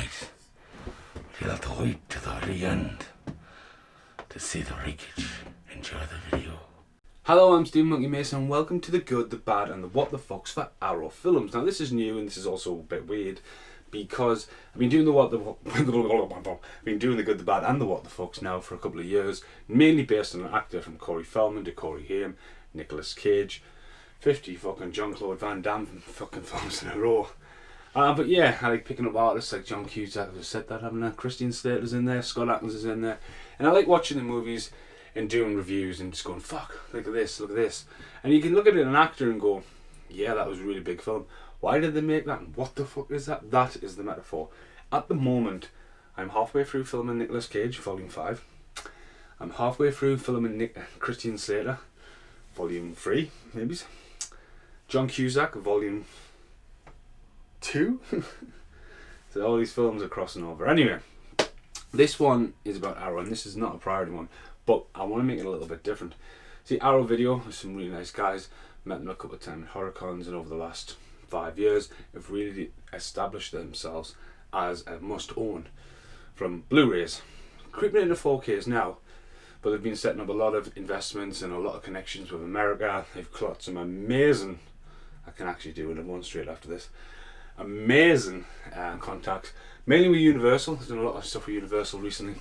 right. You'll have to wait to the very end to see the wreckage. Enjoy the video. Hello, I'm Stephen Monkey Mason and welcome to the good, the bad and the what the fucks for Arrow films. Now this is new and this is also a bit weird because I've been doing the good, the bad and the what the fucks now for a couple of years, mainly based on an actor from Corey Feldman to Corey Haim, Nicolas Cage, 50 fucking Jean-Claude Van Damme fucking films in a row. But yeah, I like picking up artists like John Cusack, I've said that, haven't I? Christian Slater's in there, Scott Adkins is in there, and I like watching the movies and doing reviews and just going, fuck, look at this, and you can look at an actor and go, yeah, that was a really big film, why did they make that, and what the fuck is that? That is the metaphor. At the moment, I'm halfway through filming Nicolas Cage, Volume 5, I'm halfway through filming Christian Slater, Volume 3, maybe, John Cusack, Volume 2, so all these films are crossing over. Anyway, this one is about Arrow, and this is not a priority one, but I want to make it a little bit different. See, Arrow Video with some really nice guys, met them a couple of times at HorrorCons, and over the last 5 years have really established themselves as a must own from Blu-rays, creeping into 4Ks now, but they've been setting up a lot of investments and a lot of connections with America. They've got some amazing, I can actually do another one straight after this, amazing contacts, mainly with Universal. There's done a lot of stuff with Universal recently,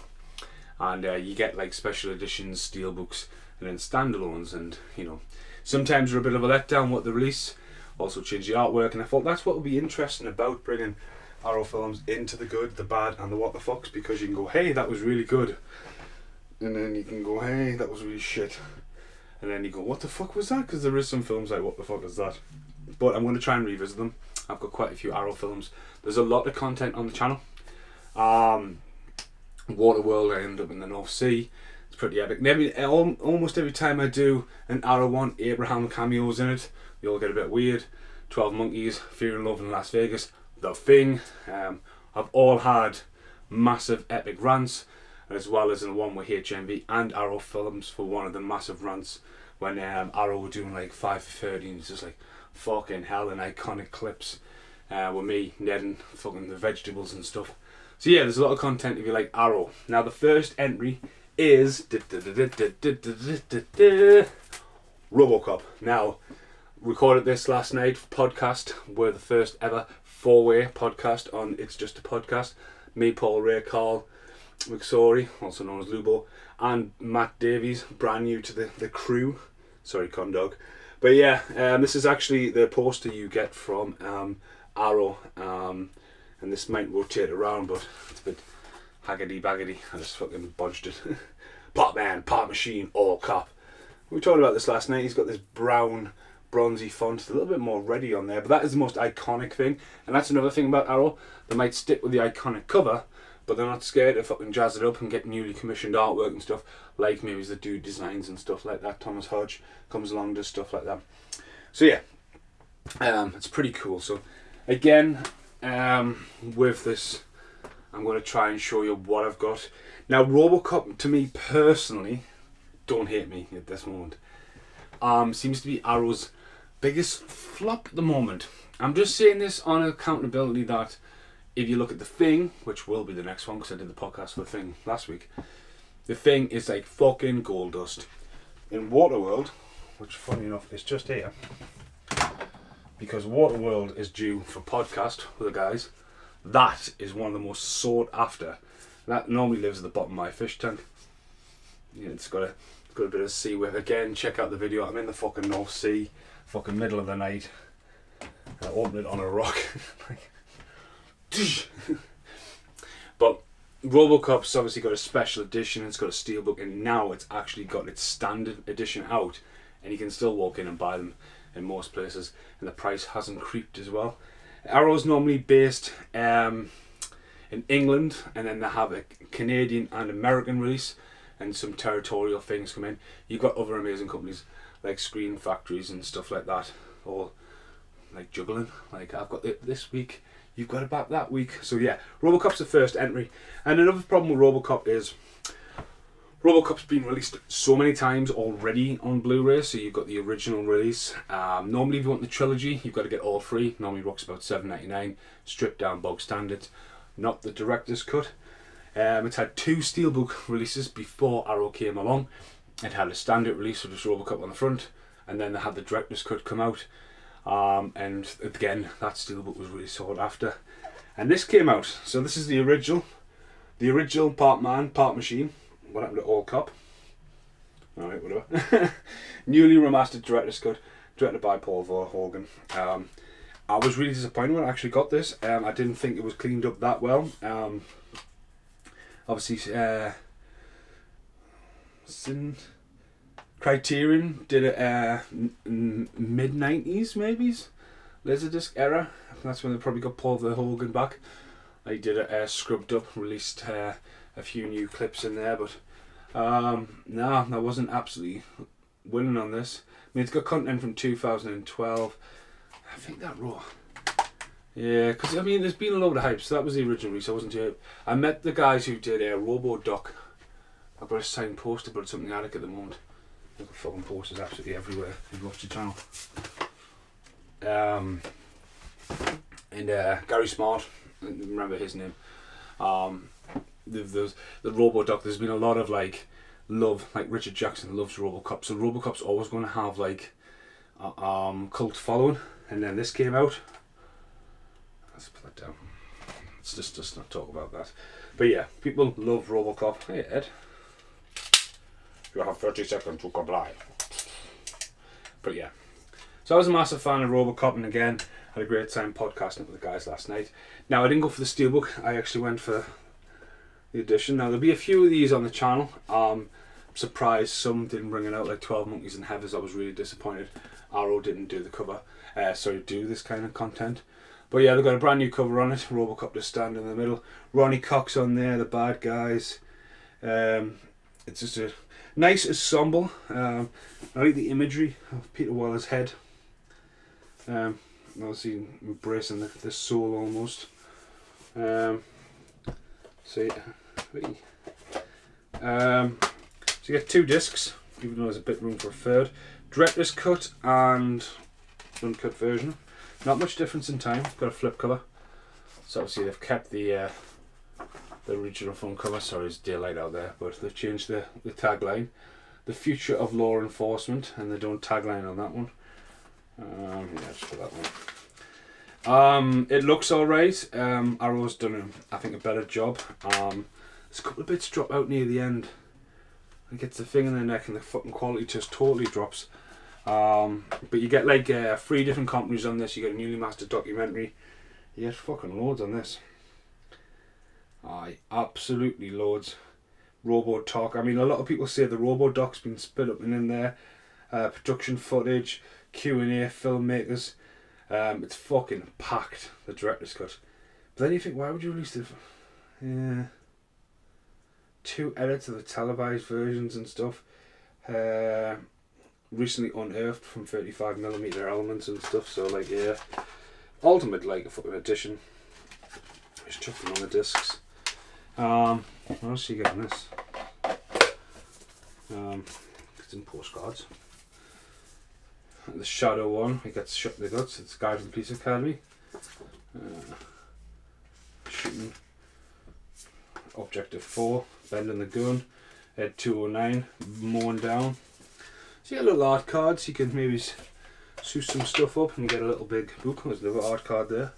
and you get like special editions, steelbooks, and then standalones, and you know, sometimes they're a bit of a letdown what they release, also change the artwork, and I thought that's what would be interesting about bringing Arrow films into the good, the bad and the what the fucks, because you can go, hey, that was really good, and then you can go, hey, that was really shit, and then you go, what the fuck was that? Because there is some films like, what the fuck is that? But I'm going to try and revisit them. I've got quite a few Arrow films. There's a lot of content on the channel. Waterworld, I end up in the North Sea. It's pretty epic. Almost every time I do an Arrow one, Abraham cameos in it. They all get a bit weird. 12 Monkeys, Fear and Love in Las Vegas, The Thing. I've all had massive epic rants, as well as in one with HMV and Arrow films for one of the massive rants when Arrow were doing like 5 for 30, and it's just like, fucking hell, and iconic clips with me netting fucking the vegetables and stuff. So yeah, there's a lot of content if you like Arrow. Now the first entry is Robocop. Now, recorded this last night, podcast. We're the first ever 4-way podcast on It's Just a Podcast. Me, Paul, Ray, Carl McSorley, also known as Lubo, and Matt Davies, brand new to the crew. Sorry, Condog. But yeah, this is actually the poster you get from Arrow, and this might rotate around, but it's a bit haggity-baggity. I just fucking bodged it. Part man, part machine, all cop. We were talking about this last night. He's got this brown, bronzy font, a little bit more ready on there, but that is the most iconic thing, and that's another thing about Arrow. They might stick with the iconic cover, but they're not scared to fucking jazz it up and get newly commissioned artwork and stuff, like maybe the dude designs and stuff like that. Thomas Hodge comes along, does stuff like that. So yeah, it's pretty cool. So again, with this, I'm going to try and show you what I've got. Now, Robocop, to me personally, don't hate me at this moment, seems to be Arrow's biggest flop at the moment. I'm just saying this on accountability that if you look at The Thing, which will be the next one because I did the podcast for The Thing last week, The Thing is like fucking gold dust. In Waterworld, which funny enough is just here, because Waterworld is due for podcast with the guys, that is one of the most sought after. That normally lives at the bottom of my fish tank. Yeah, it's got a bit of sea with. Again, check out the video. I'm in the fucking North Sea, fucking middle of the night. I opened it on a rock. But Robocop's obviously got a special edition, it's got a steelbook, and now it's actually got its standard edition out, and you can still walk in and buy them in most places, and the price hasn't creeped as well. Arrow's normally based in England, and then they have a Canadian and American release, and some territorial things come in. You've got other amazing companies like Screen Factories and stuff like that, or like juggling, like I've got it this week, you've got it back that week. So yeah, Robocop's the first entry. And another problem with Robocop is Robocop's been released so many times already on Blu-ray, so you've got the original release. Normally if you want the trilogy, you've got to get all three. Normally rocks about $7.99, stripped down bog standard. not the director's cut. It's had 2 steelbook releases before Arrow came along. It had a standard release with just Robocop on the front, and then they had the director's cut come out. And again, that steelbook was really sought after. And this came out. So this is the original part man, part machine. What happened to All Cop? Alright, whatever. Newly remastered director's cut, directed by Paul Verhoeven. I was really disappointed when I actually got this. I didn't think it was cleaned up that well. Obviously, Criterion did it mid-90s, maybe? Laserdisc era. That's when they probably got Paul Verhoeven back. They did it scrubbed up, released a few new clips in there, but no, I wasn't absolutely winning on this. I mean, it's got content from 2012. I think that raw. Yeah, because I mean, there's been a load of hype, so that was the original release. I wasn't too hype. I met the guys who did Robodoc. I've got a signed poster, but it's up in the attic at the moment. I've got fucking posters absolutely everywhere. If you watch the channel. And Gary Smart, I remember his name. The Robodoc. There's been a lot of like love, like Richard Jackson loves Robocop, so Robocop's always going to have like cult following. And then this came out. Let's put that down. Let's just not talk about that. But yeah, people love Robocop. Hey Ed, you have 30 seconds to comply. But yeah, so I was a massive fan of Robocop, and again, had a great time podcasting with the guys last night. Now I didn't go for the steelbook. I actually went for the edition. Now there'll be a few of these on the channel. I'm surprised some didn't bring it out, like 12 Monkeys and Heathers. I was really disappointed. Arrow didn't do the cover, do this kind of content. But yeah, they've got a brand new cover on it. Robocop just standing in the middle. Ronnie Cox on there, the bad guys. It's just a nice ensemble. I like the imagery of Peter Weller's head. Obviously embracing the soul almost. So you get 2 discs, even though there's a bit room for a third. Director's cut and uncut version. Not much difference in time. Got a flip cover. So obviously they've kept the original front cover. Sorry, there's daylight out there, but they've changed the tagline. The future of law enforcement, and they don't tagline on that one. Yeah, just for that one. It looks alright. Arrow's done, I think, a better job. There's a couple of bits drop out near the end. It gets the thing in the neck and the fucking quality just totally drops. But you get like 3 different companies on this. You get a newly mastered documentary. You get fucking loads on this. Aye, absolutely loads. Robotalk. I mean, a lot of people say the Robodoc's been split up and in there. Production footage, Q&A, filmmakers. It's fucking packed, the director's cut. But then you think, why would you release the... Yeah. 2 edits of the televised versions and stuff. Recently unearthed from 35mm elements and stuff. So like, yeah. Ultimate, like, a fucking edition. Just chuck them on the discs. What else are you getting this? It's in postcards. The Shadow one, he gets shot in the guts. It's a guy from the Police Academy. Shooting. Objective 4, bending the gun. Ed 209, mowing down. So you get little art cards. You can maybe sew some stuff up and get a little big book. There's another art card there.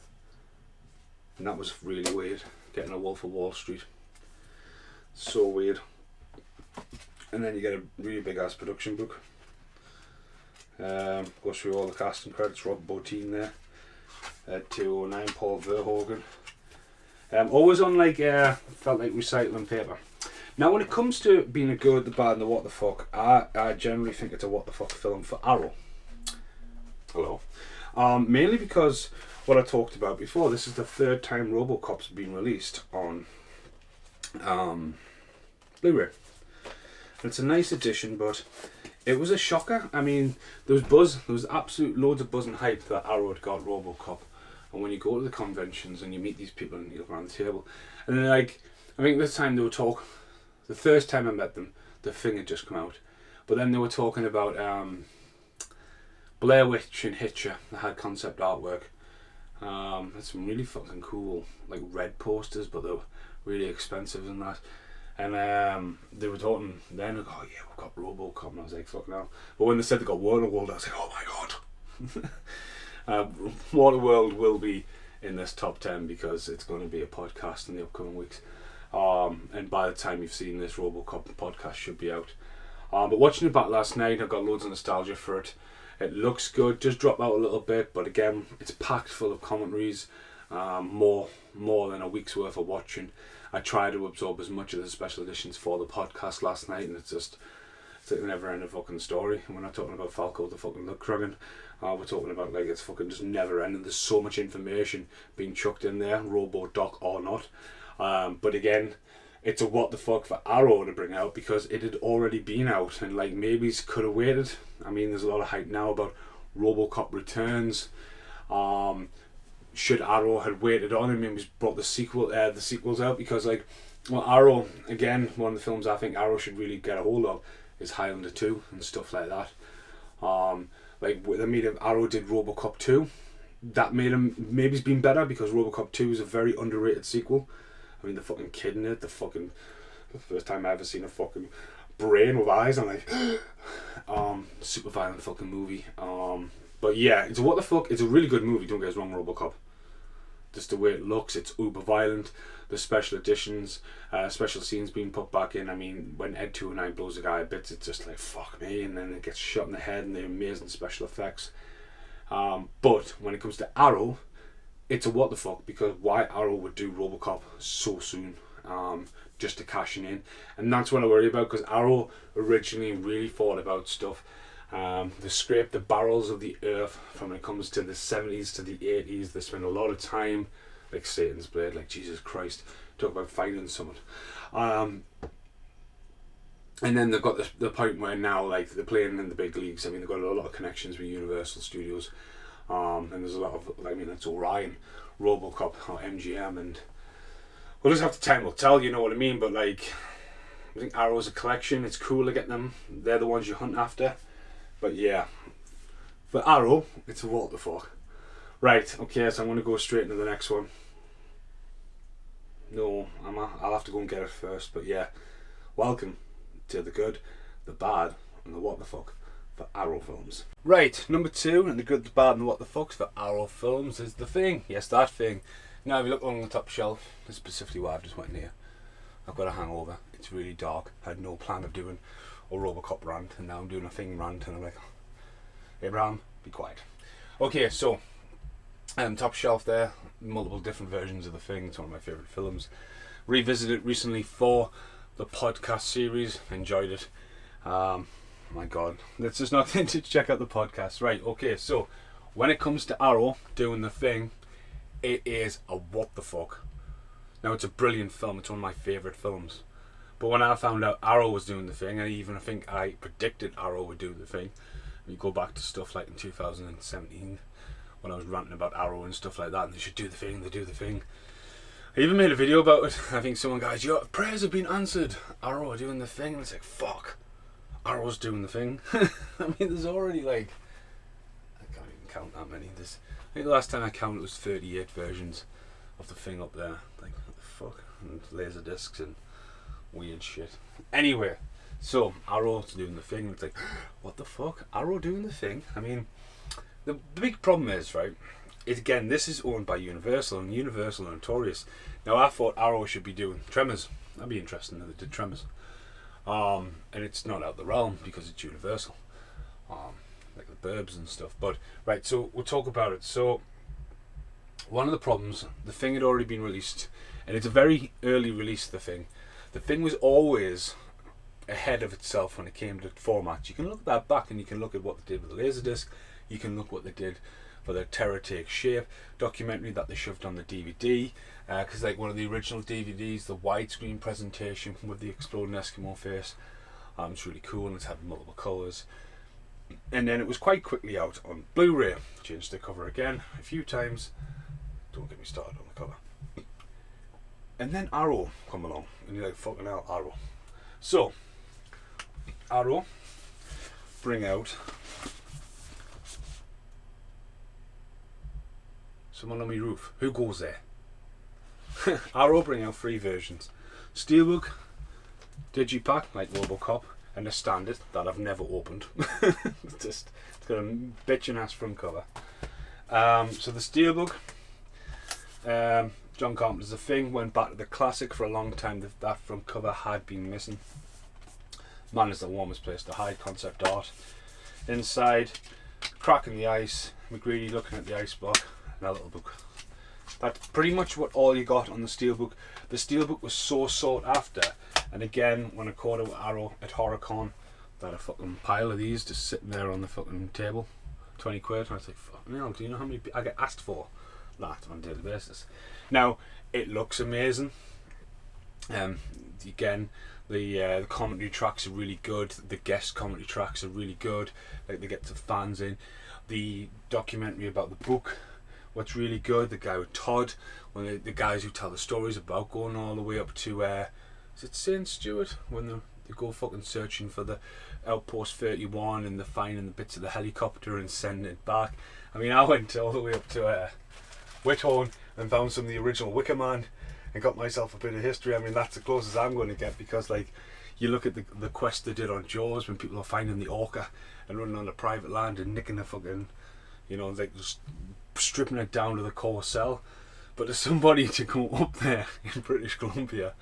And that was really weird, getting a Wolf of Wall Street. So weird. And then you get a really big ass production book. Goes through all the cast and credits. Rob Bottin there. 209, Paul Verhoeven. Always on like felt like recycling paper. Now when it comes to being a good, the bad and the what the fuck, I generally think it's a what the fuck film for Arrow. Hello. Mainly because what I talked about before, this is the 3rd time Robocop's been released on Blu-ray. It's a nice edition, but it was a shocker. I mean, there was buzz, there was absolute loads of buzz and hype that Arrow had got Robocop. And when you go to the conventions and you meet these people and you look around the table, and then like, I think this time they were talking, the first time I met them, the thing had just come out. But then they were talking about Blair Witch and Hitcher, they had concept artwork. There's some really fucking cool like red posters, but they're really expensive and that. And they were talking then, like, oh yeah, we've got Robocop, and I was like, fuck no. But when they said they got Waterworld, I was like, oh my god. Waterworld will be in this top 10 because it's going to be a podcast in the upcoming weeks. And by the time you've seen this, Robocop podcast should be out. But watching it back last night, I got loads of nostalgia for it. It looks good, just dropped out a little bit, but again, it's packed full of commentaries, more than a week's worth of watching. I tried to absorb as much of the special editions for the podcast last night, and it's like a never-ending fucking story. And we're not talking about Falco the fucking Lutkruggen. We're talking about like it's fucking just never-ending. There's so much information being chucked in there, Robo-Doc or not. But again, it's a what the fuck for Arrow to bring out because it had already been out, and like maybe could have waited. I mean, there's a lot of hype now about Robocop returns. Should Arrow had waited on him and was brought the sequels out, because like, well, Arrow, again, one of the films I think Arrow should really get a hold of is Highlander 2 and stuff like that. Like they made him, Arrow did Robocop 2, that made him maybe been better because Robocop 2 is a very underrated sequel. I mean, the fucking kid in it, the first time I ever seen a fucking brain with eyes, I'm like, super violent fucking movie. But yeah, it's a what the fuck, it's a really good movie, don't get us wrong, Robocop. Just the way it looks, it's uber violent. The special editions, special scenes being put back in. I mean, when Ed 209 blows a guy a bit, it's just like, fuck me, and then it gets shot in the head and the amazing special effects. But when it comes to Arrow, it's a what the fuck, because why Arrow would do Robocop so soon, just to cash in. And that's what I worry about, because Arrow originally really thought about stuff. They scraped the barrels of the earth from when it comes to the 70s to the 80s. They spent a lot of time, like Satan's Blade, like Jesus Christ, talk about finding someone. And then they've got the point where now, like, they're playing in the big leagues. I mean, they've got a lot of connections with Universal Studios. And there's a lot of, I mean, it's Orion, Robocop, or MGM, and we'll just have to time will tell, you know what I mean? But like, I think Arrow's a collection. It's cool to get them. They're the ones you hunt after. But yeah, for Arrow, it's a what the fuck. Right, okay, so I'm going to go straight into the next one. No, I'll have to go and get it first. But yeah, welcome to the good, the bad, and the what the fuck for Arrow films. Right, number 2, and the good, the bad, and the what the fucks for Arrow films is The Thing. Yes, that Thing. Now, if you look along the top shelf, that's specifically why I've just went in here. I've got a hangover. It's really dark. I had no plan of doing a Robocop rant, and now I'm doing a Thing rant, and I'm like, Abraham, be quiet. Okay, so top shelf there, multiple different versions of The Thing. It's one of my favourite films. Revisited it recently for the podcast series. Enjoyed it. My God, let's just not to check out the podcast. Right, okay, so when it comes to Arrow doing The Thing, it is a what the fuck. Now, it's a brilliant film. It's one of my favourite films. But when I found out Arrow was doing The Thing, and even I think I predicted Arrow would do The Thing, you go back to stuff like in 2017 when I was ranting about Arrow and stuff like that, and they should do The Thing, they do The Thing. I even made a video about it. I think someone goes, your prayers have been answered. Arrow are doing The Thing. And it's like, fuck. Arrow's doing The Thing. I mean, there's already like, I can't even count that many. I think the last time I counted it was 38 versions of The Thing up there. Like, what the fuck? And laser discs and weird shit. Anyway, so Arrow's doing The Thing. It's like, what the fuck? Arrow doing The Thing? I mean, the big problem is, right, again, this is owned by Universal, and Universal are notorious. Now, I thought Arrow should be doing Tremors. That'd be interesting if they did Tremors. And it's not out the realm because it's Universal. Like the Burbs and stuff. But, right, so we'll talk about it. So, one of the problems, The Thing had already been released, and it's a very early release, The Thing. The Thing was always ahead of itself when it came to formats. You can look at that back and you can look at what they did with the Laserdisc. You can look what they did for the Terror Takes Shape documentary that they shoved on the DVD. Because like one of the original DVDs, the widescreen presentation with the exploding Eskimo face, it's really cool and it's had multiple colours. And then it was quite quickly out on Blu-ray. Changed the cover again a few times. Don't get me started on the cover. And then Arrow come along, and you're like, fucking hell, Arrow. So, Arrow bring out Someone on my roof. Who goes there? Arrow bring out 3 versions. Steelbook, Digipack, like Robocop, and a standard that I've never opened. It's got a bitchin' ass front cover. So the Steelbook, John Carpenter's The Thing, went back to the classic for a long time. That front cover had been missing. Man is the warmest place to hide concept art. Inside, crack in the ice, McGreedy looking at the ice block, and a little book. That's pretty much what all you got on the Steelbook. The Steelbook was so sought after, and again, when I caught it with Arrow at HorrorCon, they had a fucking pile of these just sitting there on the fucking table, 20 quid, and I was like, fuck me, do you know how many I get asked for that on a daily basis? Now, it looks amazing. Again, the commentary tracks are really good. The guest commentary tracks are really good. Like, they get the fans in. The documentary about the book, what's really good. The guy with Todd, when the guys who tell the stories about going all the way up to is it St. Stewart, when they go fucking searching for the Outpost 31 and they're finding the bits of the helicopter and sending it back. I mean, I went all the way up to Whithorn and found some of the original Wicker Man and got myself a bit of history. I mean, that's the closest I'm going to get, because like, you look at the quest they did on Jaws when people are finding the orca and running on the private land and nicking the fucking, you know, like just stripping it down to the core cell. But there's somebody to go up there in British Columbia,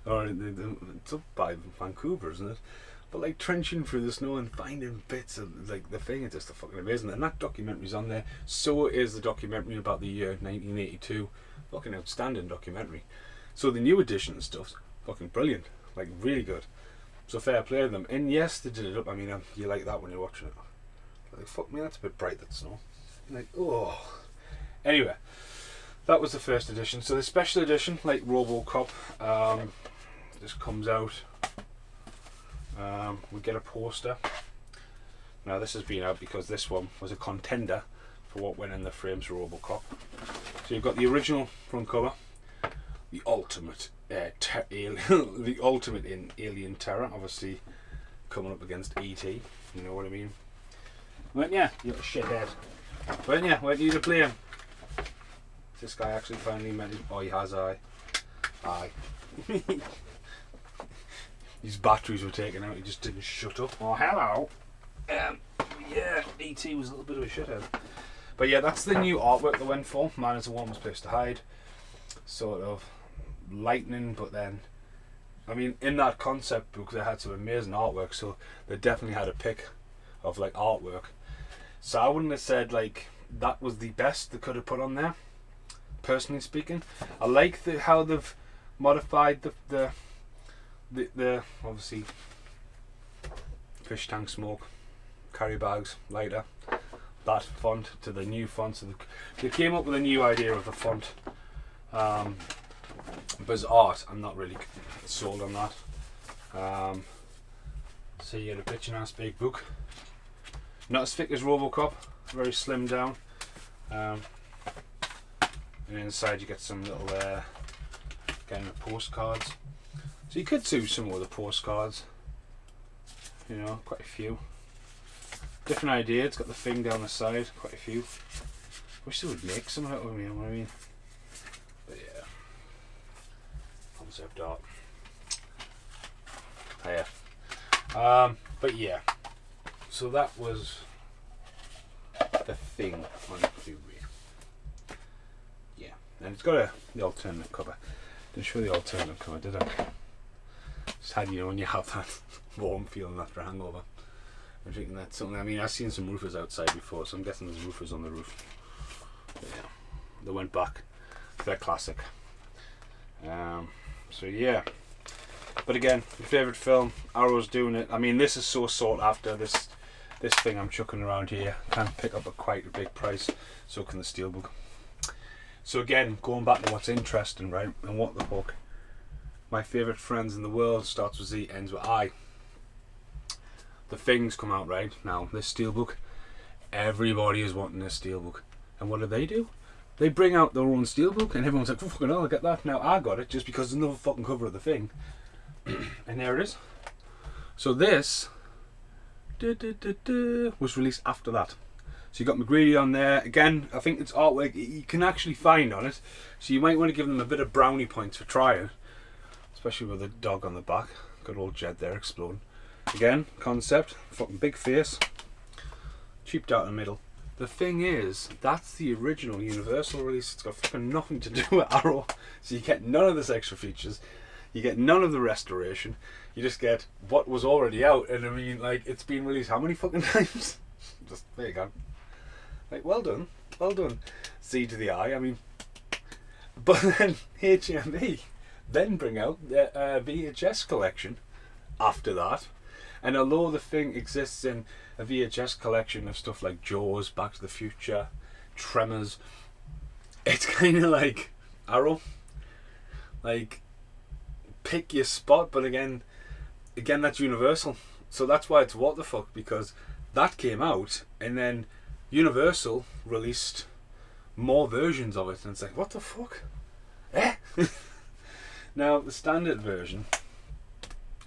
or it's up by Vancouver, isn't it? But like trenching through the snow and finding bits of like the thing is just fucking amazing. And that documentary's on there. So is the documentary about the year 1982. Fucking outstanding documentary. So the new edition and stuff's fucking brilliant, like really good. So fair play to them. And yes, they did it up. I mean, you like that when you're watching it. Like, fuck me, that's a bit bright, that snow. You're like, oh. Anyway, that was the first edition. So the special edition, like Robocop, this comes out. We get a poster. Now this has been out because this one was a contender for what went in the frames for Robocop. So you've got the original front cover, the ultimate the ultimate in alien terror, obviously coming up against E.T. You know what I mean? Weren't ya, you little shithead? Weren't ya? Weren't you to play him? This guy actually finally met him. Oh, he has eye. His batteries were taken out. He just didn't shut up. Oh, hello. Yeah, E.T. was a little bit of a shithead. But yeah, that's the new artwork they went for. Man is the warmest place to hide. Sort of lightning, but then, I mean, in that concept book they had some amazing artwork, so they definitely had a pick of like artwork. So I wouldn't have said like that was the best they could have put on there, personally speaking. I like how they've modified the obviously fish tank smoke, carry bags, lighter, that font to the new font. So they came up with a new idea of the font. But as art, I'm not really sold on that. So you get a bitchin' ass big book. Not as thick as Robocop, very slimmed down. And inside you get some little again, postcards. So you could do some more of the postcards. You know, quite a few. Different idea. It's got the thing down the side, quite a few. Wish they would make some of it, you know what I mean? But yeah, concept art. Yeah. But yeah, so that was the thing on Blu-ray. Yeah, and it's got the alternate cover. Didn't show the alternate cover, did I? Just had, you know, when you have that warm feeling after a hangover. I'm thinking that's something. I mean, I've seen some roofers outside before, so I'm guessing there's roofers on the roof. But yeah, they went back to their classic. So yeah, but again, your favourite film, Arrow's doing it. I mean, this is so sought after. This thing I'm chucking around here can pick up at quite a big price. So can the Steelbook. So again, going back to what's interesting, right? And what the fuck? My favourite friends in the world starts with Z, ends with I. The Things come out right now. This Steelbook, everybody is wanting this Steelbook, and what do? They bring out their own Steelbook, and everyone's like, oh, fucking hell, I get that. Now I got it just because there's another fucking cover of The Thing, and there it is. So this was released after that. So you got McGreedy on there. Again, I think it's artwork you can actually find on it. So you might want to give them a bit of brownie points for trying. Especially with the dog on the back. Got old Jed there exploding. Again, concept, fucking big face. Cheaped out in the middle. The thing is, that's the original Universal release. It's got fucking nothing to do with Arrow. So you get none of this extra features. You get none of the restoration. You just get what was already out. And I mean, like, it's been released how many fucking times? Just, there you go. Like, well done. Well done. C to the I. I mean, but then HMV then bring out the VHS collection after that. And although the thing exists in a VHS collection of stuff like Jaws, Back to the Future, Tremors, it's kind of like Arrow. Like, pick your spot, but again, that's Universal. So that's why it's what the fuck, because that came out and then Universal released more versions of it, and it's like, what the fuck? Eh? Now, the standard version,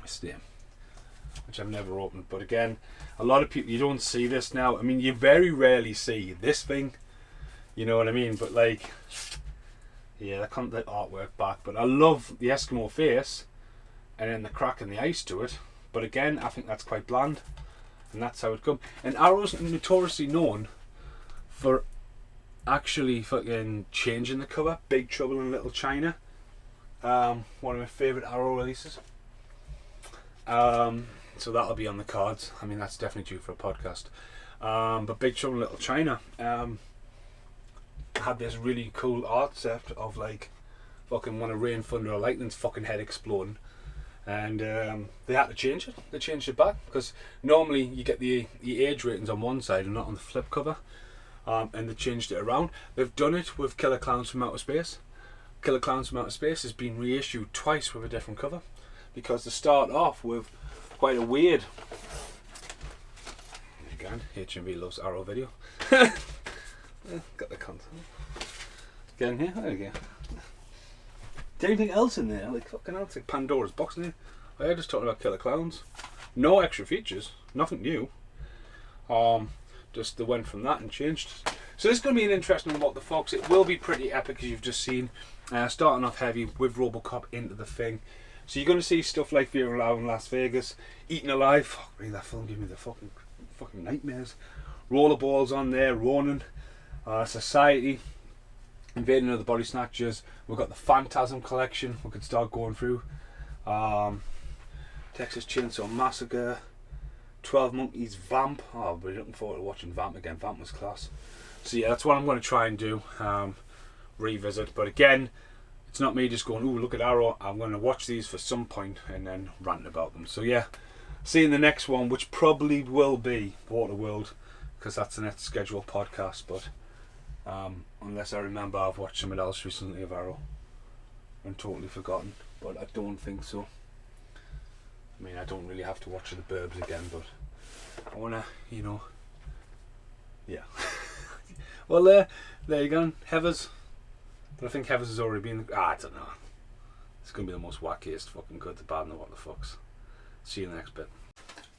which I've never opened, but again, a lot of people, you don't see this now. I mean, you very rarely see this thing, you know what I mean? But like, yeah, I can't let artwork back, but I love the Eskimo face and then the crack in the ice to it. But again, I think that's quite bland, and that's how it comes. And Arrow's notoriously known for actually fucking changing the cover. Big Trouble in Little China, one of my favourite Arrow releases. So that'll be on the cards. I mean, that's definitely due for a podcast. But Big Trouble in Little China had this really cool art set of like fucking one of Rain, Thunder or Lightning's fucking head exploding. And they had to change it. They changed it back because normally you get the age ratings on one side and not on the flip cover. And they changed it around. They've done it with Killer Clowns from Outer Space. Killer Clowns from Outer Space has been reissued twice with a different cover because they start off with quite a weird. Again, HMV loves Arrow video. Got the content. Get in here. There we go. Is there anything else in there? Like fucking hell, it's like Pandora's box in here. I just talking about Killer Clowns. No extra features. Nothing new. Just they went from that and changed. So this is going to be an interesting What the Fox. It will be pretty epic as you've just seen. Starting off heavy with Robocop into the thing. So you're going to see stuff like Fear Alive in Las Vegas, Eaten Alive. Fuck me, that film gave me the fucking nightmares. Rollerballs on there, Ronin, Society, Invading of the Body Snatchers. We've got the Phantasm collection. We could start going through. Texas Chainsaw Massacre. 12 Monkeys, Vamp. Oh, we're looking forward to watching Vamp again. Vamp was class. So yeah, that's what I'm going to try and do. Revisit. But again, it's not me just going, ooh, look at Arrow. I'm going to watch these for some point and then rant about them. So yeah, see you in the next one, which probably will be Waterworld, because that's the next scheduled podcast. But unless I remember, I've watched something else recently of Arrow and totally forgotten. But I don't think so. I mean, I don't really have to watch The Burbs again, but I want to, you know, yeah. Well, there you go, Heathers. But I think Heathers has already been, I don't know. It's going to be the most wackiest fucking Good, the Bad and the What the Fucks. See you in the next bit.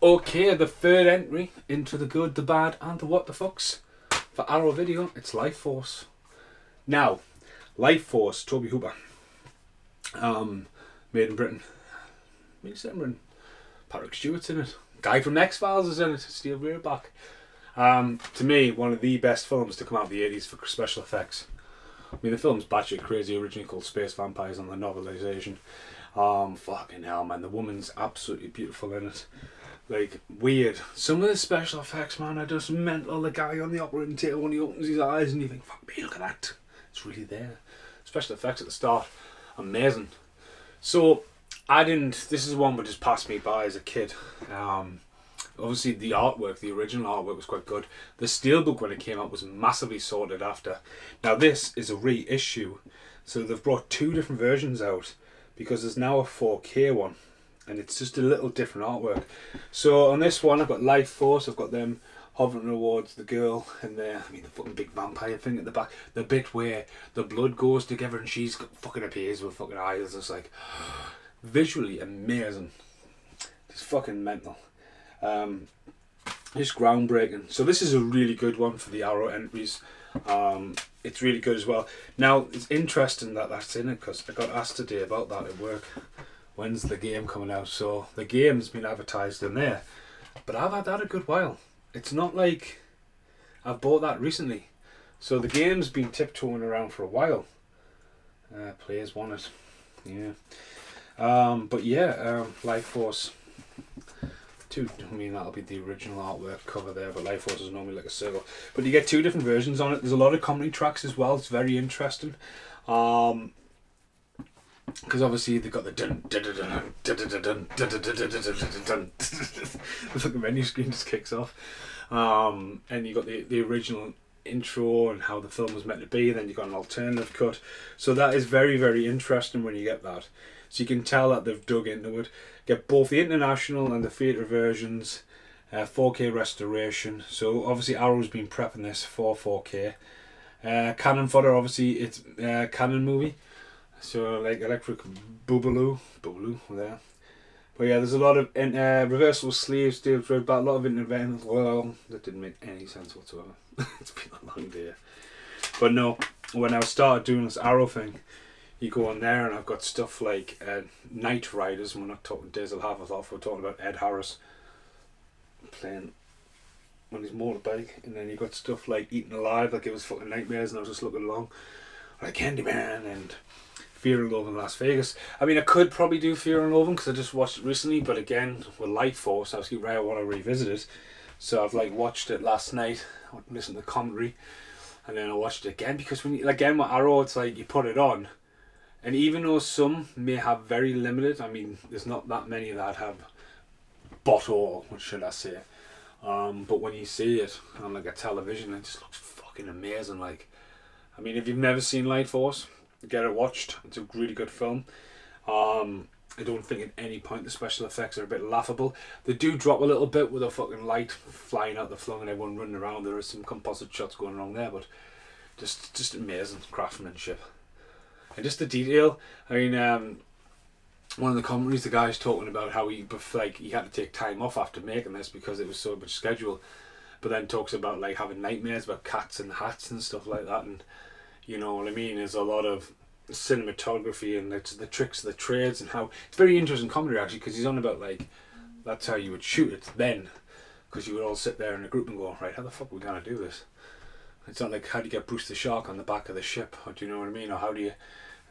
Okay, the third entry into the Good, the Bad and the What the Fucks for Arrow Video, it's Life Force. Now, Life Force, Toby Hooper. Made in Britain. Patrick Stewart's in it. Guy from X-Files is in it. Steve Rearback. To me, one of the best films to come out of the 80s for special effects. I mean, the film's batshit crazy, originally called Space Vampires on the novelisation. Fucking hell, man. The woman's absolutely beautiful in it. Like, weird. Some of the special effects, man, are just mental. The guy on the operating table when he opens his eyes and you think, fuck me, look at that. It's really there. Special effects at the start. Amazing. So, this is one that just passed me by as a kid. Obviously the artwork, the original artwork was quite good. The steelbook when it came out was massively sorted after. Now this is a reissue. So they've brought two different versions out because there's now a 4K one. And it's just a little different artwork. So on this one I've got Life Force, I've got them hovering towards the girl and the fucking big vampire thing at the back. The bit where the blood goes together and she's fucking appears with fucking eyes. It's like visually amazing. It's fucking mental. Just groundbreaking. So this is a really good one for the Arrow entries. It's really good as well. Now, it's interesting that that's in it, because I got asked today about that at work. When's the game coming out? So the game's been advertised in there, but I've had that a good while. It's not like I've bought that recently. So the game's been tiptoeing around for a while. Players want it. Yeah. But yeah, Life Force 2, I mean, that'll be the original artwork cover there, but Life Force is normally like a circle. But you get 2 different versions on it. There's a lot of comedy tracks as well. It's very interesting. Because obviously they've got the dun dun dun dun dun dun dun dun dun dun. The fucking menu screen just kicks off. And you got the original intro and how the film was meant to be. Then you got an alternative cut. So that is very, very interesting when you get that. So you can tell that they've dug into it. Get both the international and the theatre versions, 4K restoration. So obviously Arrow's been prepping this for 4K. Cannon fodder, obviously it's a Cannon movie. So like Electric Boogaloo there. But yeah, there's a lot of reversible sleeves, steel thread, but a lot of interventions. Well, that didn't make any sense whatsoever. It's been a long day. But no, when I started doing this Arrow thing, you go on there and I've got stuff like Night Riders, and we're not talking Days of Half Off, we're talking about Ed Harris playing on his motorbike, and then you got stuff like Eaten Alive, like it was fucking nightmares, and I was just looking along, like Candyman and Fear and Loathing in Las Vegas. I mean, I could probably do Fear and Loathing because I just watched it recently, but again, with Life Force, I was like, right, I want to revisit it, so I've like watched it last night, I listened to the commentary, and then I watched it again, because when you, again with Arrow, it's like you put it on. And even though some may have very limited, I mean, there's not that many that have bottle, what should I say? But when you see it on like a television, it just looks fucking amazing. Like, I mean, if you've never seen Light Force, get it watched. It's a really good film. I don't think at any point the special effects are a bit laughable. They do drop a little bit with a fucking light flying out the flung and everyone running around. There is some composite shots going wrong there, but just amazing craftsmanship. And just the detail. I mean, one of the commentaries, the guy's talking about how he had to take time off after making this because it was so much schedule. But then talks about like having nightmares about cats and hats and stuff like that. And you know what I mean? There's a lot of cinematography and it's the tricks of the trades and how it's very interesting commentary actually, because he's on about like that's how you would shoot it then, because you would all sit there in a group and go, right, how the fuck are we gonna do this? It's not like how do you get Bruce the Shark on the back of the ship, or do you know what I mean? Or how do you?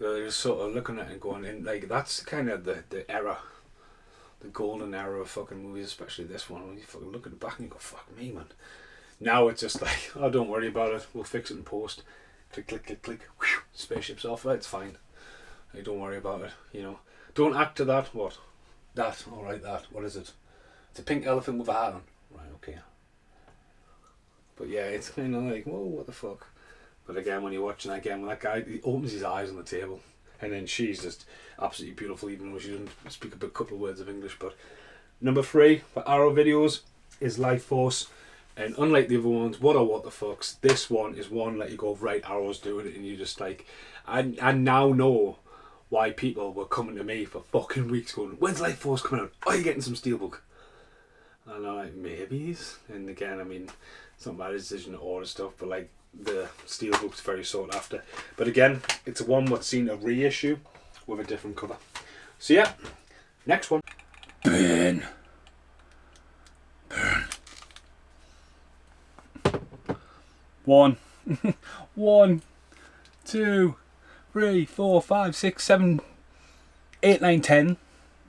They're just sort of looking at it and going, and like that's kind of the era, the golden era of fucking movies, especially this one. When you fucking look at the back and you go, fuck me, man. Now it's just like, oh, don't worry about it. We'll fix it in post. Click, click, click, click. Whew, spaceship's off. It's fine. Like, don't worry about it. You know, don't act to that. What? That. All right. That. What is it? It's a pink elephant with a hat on. Right. Okay. But yeah, it's kind of like, whoa, what the fuck. But again, when you're watching that again, when that guy, he opens his eyes on the table, and then she's just absolutely beautiful, even though she doesn't speak a couple of words of English. But number 3 for Arrow videos is Life Force, and unlike the other ones, what the fucks, this one is one that you go, right, Arrow's doing it, and you just like, I now know why people were coming to me for fucking weeks going, when's Life Force coming out? Are you getting some Steelbook? And I'm like, maybe. And again, I mean, it's not my decision to order stuff, but like, the Steelbook's very sought after. But again, it's one what's seen a reissue with a different cover. So yeah, next one. Burn. 1, 1, 2, 3, 4, 5, 6, 7, 8, 9, 10,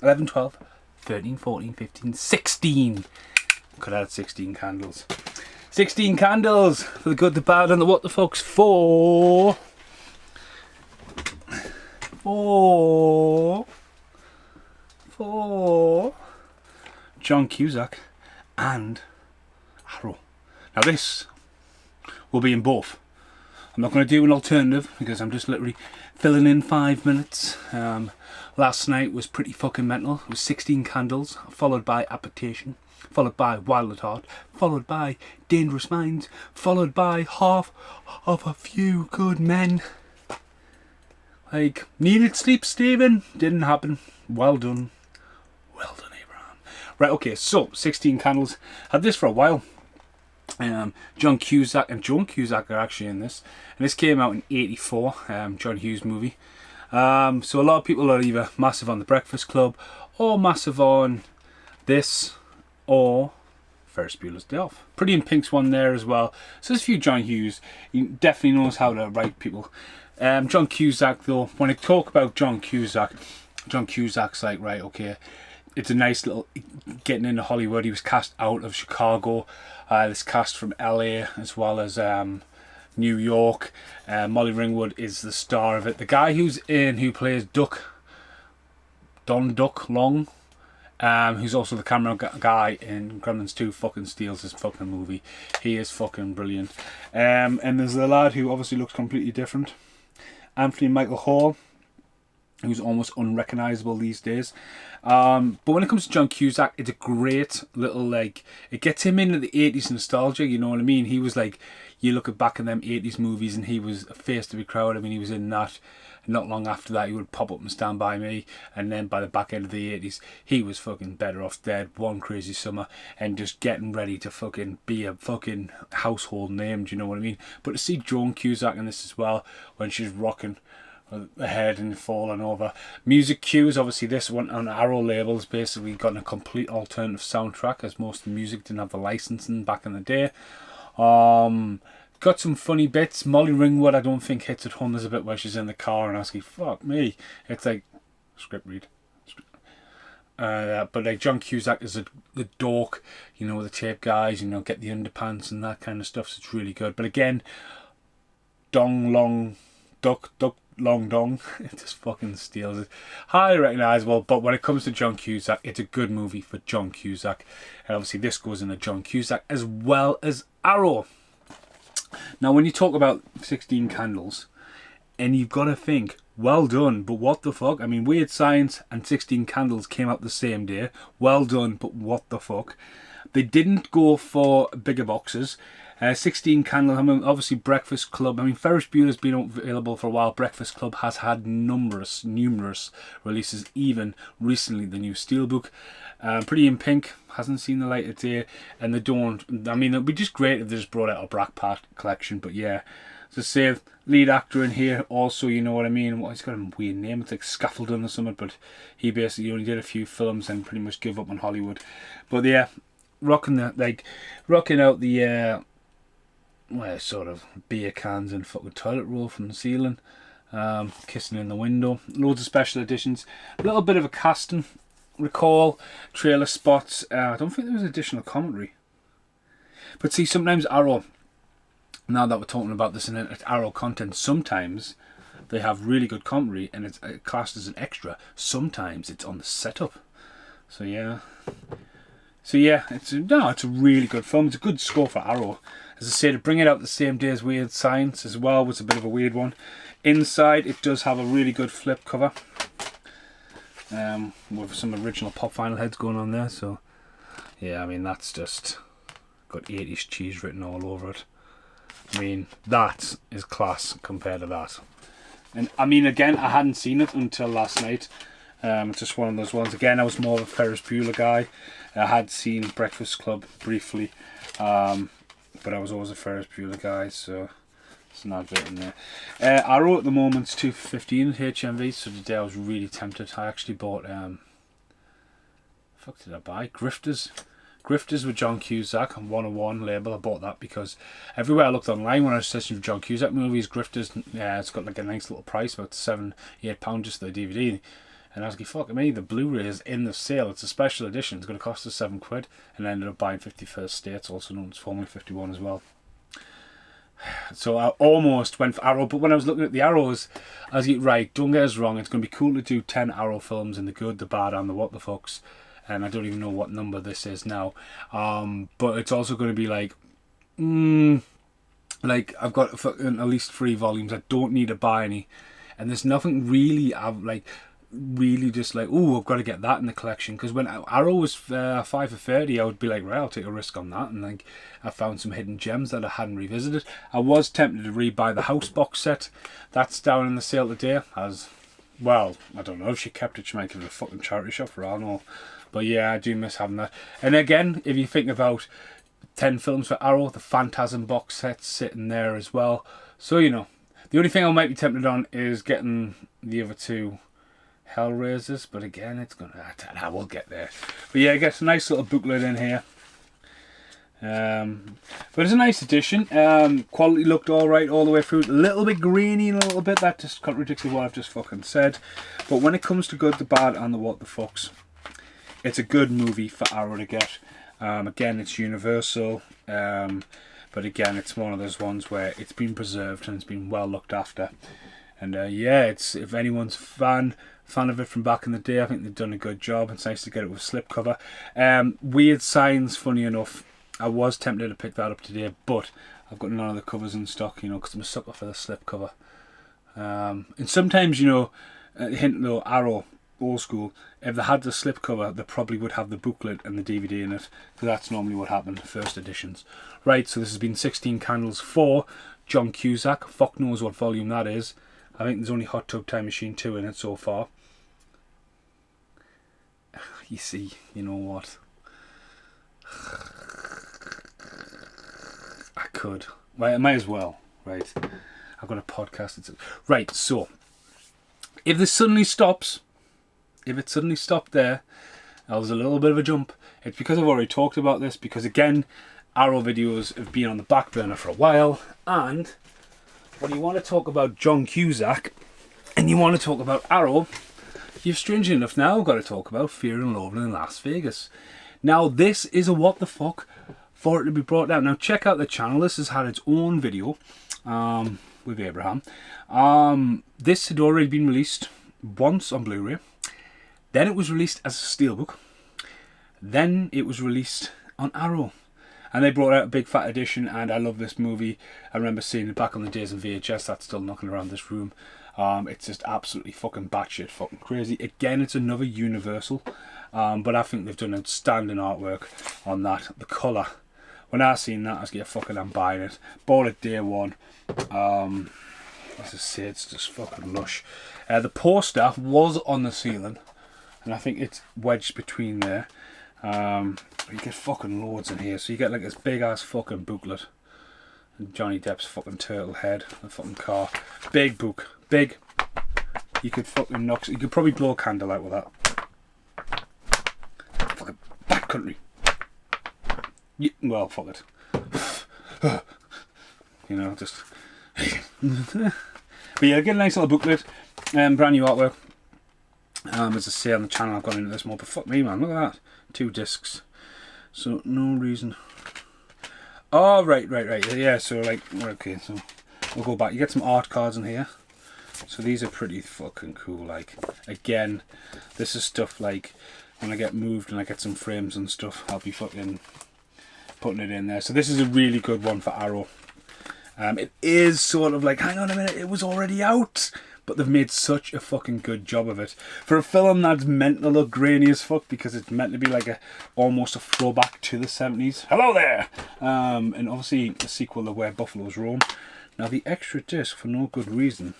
11, 12, 13, 14, 15, 16. Could add 16 candles. 16 candles for the good, the bad, and the what the fucks. 4 John Cusack and Arrow. Now this will be in both. I'm not going to do an alternative because I'm just literally filling in 5 minutes. Last night was pretty fucking mental. It was 16 candles, followed by Appetition, followed by Wild at Heart, followed by Dangerous Minds, followed by Half of a Few Good Men. Like, needed sleep, Stephen? Didn't happen. Well done. Well done, Abraham. Right, okay, so 16 Candles. Had this for a while. John Cusack and Joan Cusack are actually in this. And this came out in 84, John Hughes movie. So a lot of people are either massive on The Breakfast Club or massive on this or Ferris Bueller's Day Off. Pretty in Pink's one there as well. So there's a few John Hughes. He definitely knows how to write people. John Cusack though, when I talk about John Cusack's like, right, okay, it's a nice little getting into Hollywood. He was cast out of Chicago. This cast from LA as well as New York. Molly Ringwald is the star of it. The guy who plays Don Duck Long, who's also the camera guy in Gremlins 2, fucking steals this fucking movie. He is fucking brilliant. And there's a lad who obviously looks completely different, Anthony Michael Hall, who's almost unrecognisable these days. But when it comes to John Cusack, it's a great little, like, it gets him into the 80s nostalgia, you know what I mean? He was like, you look at back in them 80s movies and he was a face to be crowd. I mean, he was in that. Not long after that, he would pop up and Stand By Me. And then by the back end of the 80s, he was fucking Better Off Dead, One Crazy Summer, and just getting ready to fucking be a fucking household name, do you know what I mean? But to see Joan Cusack in this as well, when she's rocking the head and falling over. Music cues, obviously this one on Arrow labels basically got a complete alternative soundtrack, as most of the music didn't have the licensing back in the day. Got some funny bits. Molly Ringwald I don't think hits it home. There's a bit where she's in the car and asking, fuck me. It's like, script read. But like John Cusack is the dork, you know, the tape guys, you know, get the underpants and that kind of stuff, so it's really good. But again, Dong Long Duck Long Dong, it just fucking steals it. Highly recognisable, but when it comes to John Cusack, it's a good movie for John Cusack. And obviously this goes in the John Cusack as well as Arrow. Now when you talk about 16 Candles, and you've got to think, well done, but what the fuck? I mean, Weird Science and 16 Candles came out the same day. Well done, but what the fuck? They didn't go for bigger boxes. 16 Candles, I mean, obviously Breakfast Club. I mean, Ferris Bueller's been available for a while. Breakfast Club has had numerous releases, even recently the new Steelbook. Pretty in Pink hasn't seen the light of day, and they don't. I mean, it'd be just great if they just brought out a Black Part collection, but yeah. So say lead actor in here also, you know what I mean. Well, he's got a weird name. It's like Scaffolding or something, but he basically only did a few films and pretty much gave up on Hollywood. But yeah, rocking out the sort of beer cans and fucking toilet roll from the ceiling, kissing in the window. Loads of special editions. A little bit of a casting recall, trailer spots. I don't think there was additional commentary. But see, sometimes Arrow, now that we're talking about this in Arrow content, sometimes they have really good commentary and it's classed as an extra. Sometimes it's on the setup. So yeah, it's a really good film. It's a good score for Arrow. As I say, to bring it out the same day as Weird Science as well was a bit of a weird one. Inside, it does have a really good flip cover. With some original pop vinyl heads going on there. So yeah, I mean, that's just got 80s cheese written all over it. I mean, that is class compared to that. And I mean, again, I hadn't seen it until last night. It's just one of those ones. Again, I was more of a Ferris Bueller guy. I had seen Breakfast Club briefly, but I was always a Ferris Bueller guy, so it's an advert in there. Arrow at the moment's $2.15 at HMV, so today I was really tempted. I actually bought, fuck did I buy? Grifters with John Cusack on 101 label. I bought that because everywhere I looked online when I was searching for John Cusack movies, Grifters, it's got like a nice little price, about £7-8 just for the DVD. And I was like, fuck me, the Blu-ray is in the sale. It's a special edition. It's going to cost us £7. And I ended up buying 51st States, also known as formerly 51 as well. So I almost went for Arrow, but when I was looking at the Arrows, I was like, right, don't get us wrong, it's going to be cool to do 10 Arrow films in the good, the bad, and the what the fucks. And I don't even know what number this is now. But it's also going to be like, I've got fucking at least 3 volumes. I don't need to buy any. And there's nothing really really just like, oh, I've got to get that in the collection. Because when Arrow was 5 for 30, I would be like, right, I'll take a risk on that. And like, I found some hidden gems that I hadn't revisited. I was tempted to rebuy the House box set. That's down in the sale today, as Well, I don't know if she kept it. She might give it a fucking charity shop for all I know. But yeah, I do miss having that. And again, if you think about 10 films for Arrow, the Phantasm box set's sitting there as well. So, you know, the only thing I might be tempted on is getting the other two Hellraisers. But again, it's gonna, I will get there. But yeah, it gets a nice little booklet in here. But it's a nice edition. Quality looked alright all the way through. A little bit grainy a little bit. That just contradicts what I've just fucking said. But when it comes to good, the bad and the what the fucks, it's a good movie for Arrow to get. Again, it's Universal. But again, it's one of those ones where it's been preserved and it's been well looked after. And yeah, it's, if anyone's fan of it from back in the day, I think they've done a good job. It's nice to get it with slipcover. Weird Signs, funny enough, I was tempted to pick that up today, but I've got none of the covers in stock, you know, because I'm a sucker for the slipcover. And sometimes, you know, hint though, Arrow, old school, if they had the slipcover, they probably would have the booklet and the DVD in it, because that's normally what happened in first editions. Right, so this has been 16 Candles for John Cusack. Fuck knows what volume that is. I think there's only Hot Tub Time Machine 2 in it so far. You see, you know what? I could. Well, I might as well. Right. I've got a podcast. Right, so if this suddenly stops, if it suddenly stopped there, there's a little bit of a jump. It's because I've already talked about this, because again, Arrow videos have been on the back burner for a while, and when you want to talk about John Cusack and you want to talk about Arrow, you've strangely enough now got to talk about Fear and Loathing in Las Vegas. Now this is a what the fuck for it to be brought down. Now check out the channel. This has had its own video with Abraham. This had already been released once on Blu-ray. Then it was released as a steelbook. Then it was released on Arrow. And they brought out a big fat edition, and I love this movie. I remember seeing it back on the days of VHS. That's still knocking around this room. It's just absolutely fucking batshit fucking crazy. Again, it's another Universal. But I think they've done outstanding artwork on that. The colour. When I seen that, I was like, fucking, I'm buying it. Bought it day one. As I say, it's just fucking lush. The poster was on the ceiling, and I think it's wedged between there. You get fucking loads in here. So you get like this big ass fucking booklet. And Johnny Depp's fucking turtle head. The fucking car. Big book. Big. You could fucking knock. You could probably blow a candle out with that. Fucking bad country. Well, fuck it. You know, just. But yeah, get a nice little booklet. Brand new artwork. As I say on the channel, I've gone into this more. But fuck me, man. Look at that. 2 discs. So no reason. Oh, right. Yeah, so like, okay, so we'll go back. You get some art cards in here. So these are pretty fucking cool. Like, again, this is stuff like when I get moved and I get some frames and stuff, I'll be fucking putting it in there. So this is a really good one for Arrow. It is sort of like, hang on a minute, it was already out. But they've made such a fucking good job of it. For a film that's meant to look grainy as fuck, because it's meant to be like almost a throwback to the 70s. Hello there! And obviously a sequel to Where Buffaloes Roam. Now the extra disc, for no good reason.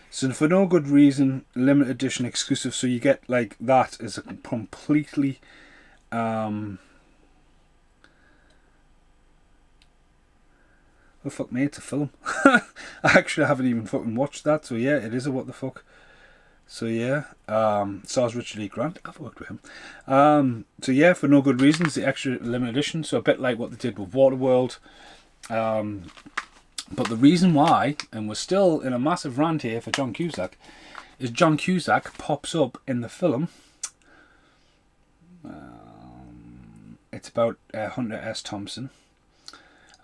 So for no good reason, limited edition exclusive. So you get like that as a completely... Oh fuck me, it's a film. I actually haven't even fucking watched that, so yeah, it is a what the fuck. So yeah, stars Richard E. Grant, I've worked with him. So yeah, for no good reason, it's the extra limited edition, so a bit like what they did with Waterworld. But the reason why, and we're still in a massive rant here for John Cusack, is John Cusack pops up in the film. It's about Hunter S. Thompson.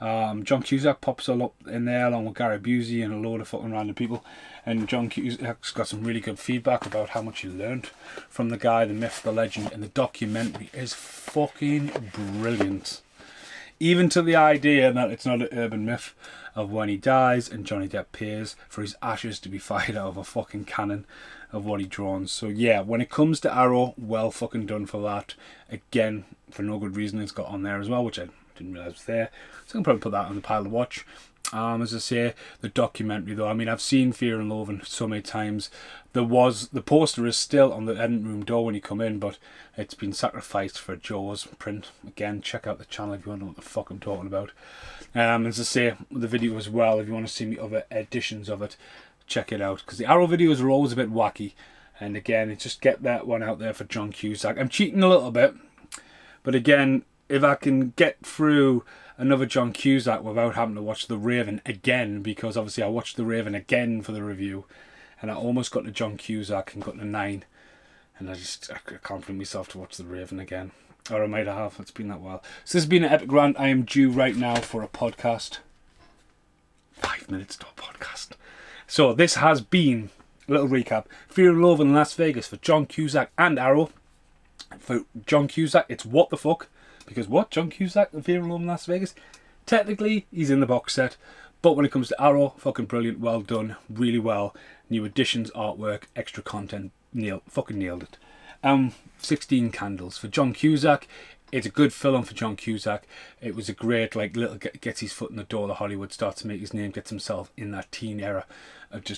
John Cusack pops all up in there along with Gary Busey and a load of fucking random people, and John Cusack's got some really good feedback about how much he learned from the guy, the myth, the legend, and the documentary is fucking brilliant. Even to the idea that it's not an urban myth of when he dies and Johnny Depp pays for his ashes to be fired out of a fucking cannon of what he draws. So yeah, when it comes to Arrow, well fucking done for that. Again, for no good reason, it's got on there as well, which I didn't realise was there. So I can probably put that on the pile to watch. As I say, the documentary though, I mean, I've seen Fear and Loathing so many times. The poster is still on the editing room door when you come in, but it's been sacrificed for Jaws print. Again, check out the channel if you want to know what the fuck I'm talking about. As I say, the video as well, if you want to see me other editions of it, check it out, because the Arrow videos are always a bit wacky. And again, just get that one out there for John Cusack. I'm cheating a little bit, but again, if I can get through another John Cusack without having to watch The Raven again, because obviously I watched The Raven again for the review, and I almost got to John Cusack and got to 9, and I can't bring myself to watch The Raven again. Or I might have, it's been that while. So this has been an epic rant. I am due right now for a podcast. 5 minutes to a podcast. So this has been a little recap. Fear and Loathing in Las Vegas for John Cusack and Arrow. For John Cusack, it's What the Fuck. Because what? John Cusack and Fear and Loathing in Las Vegas? Technically, he's in the box set. But when it comes to Arrow, fucking brilliant. Well done. Really well. New additions, artwork, extra content. Fucking nailed it. 16 candles. For John Cusack, it's a good film for John Cusack. It was a great, little gets his foot in the door of Hollywood, starts to make his name, gets himself in that teen era.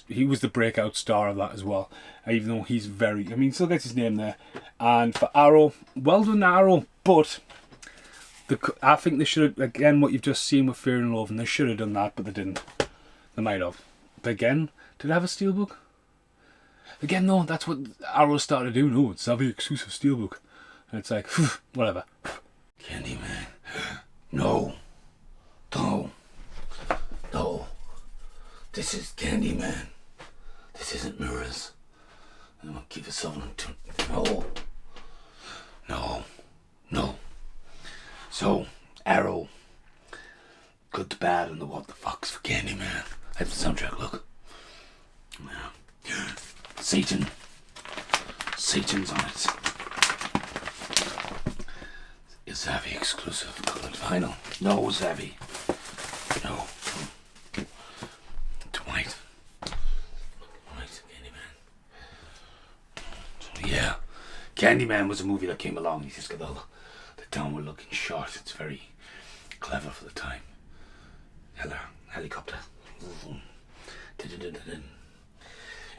He was the breakout star of that as well. Even though he's he still gets his name there. And for Arrow, well done Arrow, but I think they should have, again, what you've just seen with Fear and Loathing, they should have done that, but they didn't. They might have. But again, did they have a steelbook? Again, no, that's what Arrow started to do. No, it's a very exclusive steelbook. And it's like, whatever. Candyman. No. No. No. This is Candyman. This isn't mirrors. I'm gonna keep yourself on. No. No. No. So, Arrow. Good to Bad and the What the Fucks for Candyman. That's the soundtrack, look. Yeah. Satan. Satan's on it. It's Savvy exclusive colored vinyl. No, Savvy. No. It's white. White, Candyman. So, yeah. Candyman was a movie that came along. You just got all the downward looking shot. It's very clever for the time. Helicopter.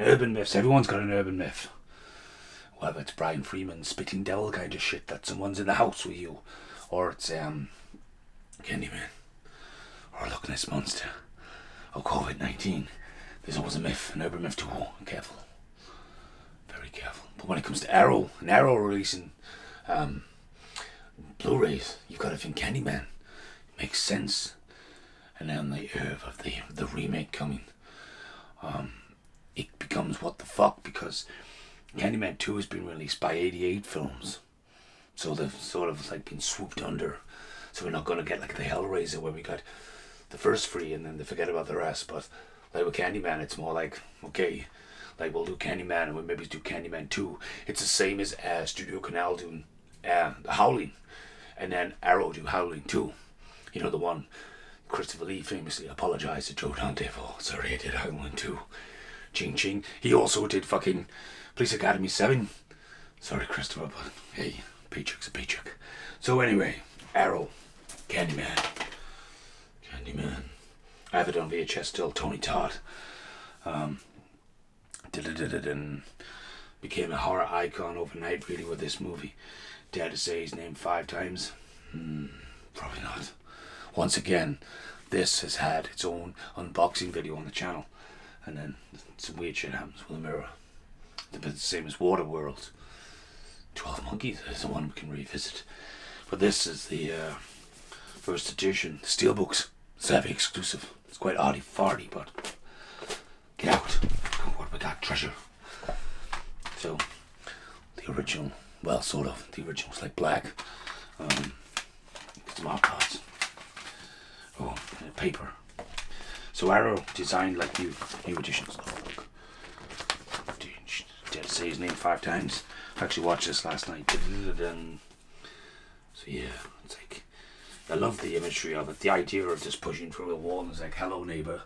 Urban myths. Everyone's got an urban myth. Whether it's Brian Freeman spitting devil kind of shit that someone's in the house with you, or it's Candyman, or Loch Ness Monster, or COVID-19. There's always a myth, an urban myth too. Careful, very careful. But when it comes to Arrow, an Arrow releasing Blu-rays, you've got to think Candyman. It makes sense. And then the curve of the remake coming, it becomes what the fuck, because Candyman 2 has been released by 88 films. So they've sort of been swooped under. So we're not going to get like the Hellraiser where we got the first 3 and then they forget about the rest. But like with Candyman, it's more like, okay, we'll do Candyman and we'll maybe do Candyman 2. It's the same as Studio Canal doing The Howling. And then Arrow do Howling 2. You know, the one Christopher Lee famously apologized to Joe Dante for. Sorry, I did Howling 2. Ching ching. He also did fucking Police Academy 7. Sorry, Christopher, but hey, paycheck's a paycheck. So anyway, Arrow, Candyman. I have it on VHS still. Tony Todd. Became a horror icon overnight, really, with this movie. Dare to say his name 5 times? Probably not. Once again, this has had its own unboxing video on the channel. And then some weird shit happens with a mirror. The same as Waterworld. 12 Monkeys is the one we can revisit. But this is the first edition. Steelbooks. Savvy exclusive. It's quite arty-farty, but get out. What we got? Treasure. So, the original, well, sort of. The original's like black. Some art cards. Oh, and paper. So Arrow designed like new editions. Look. Did I say his name 5 times? I actually watched this last night. So yeah, it's like, I love the imagery of it. The idea of just pushing through the wall is like, hello neighbour.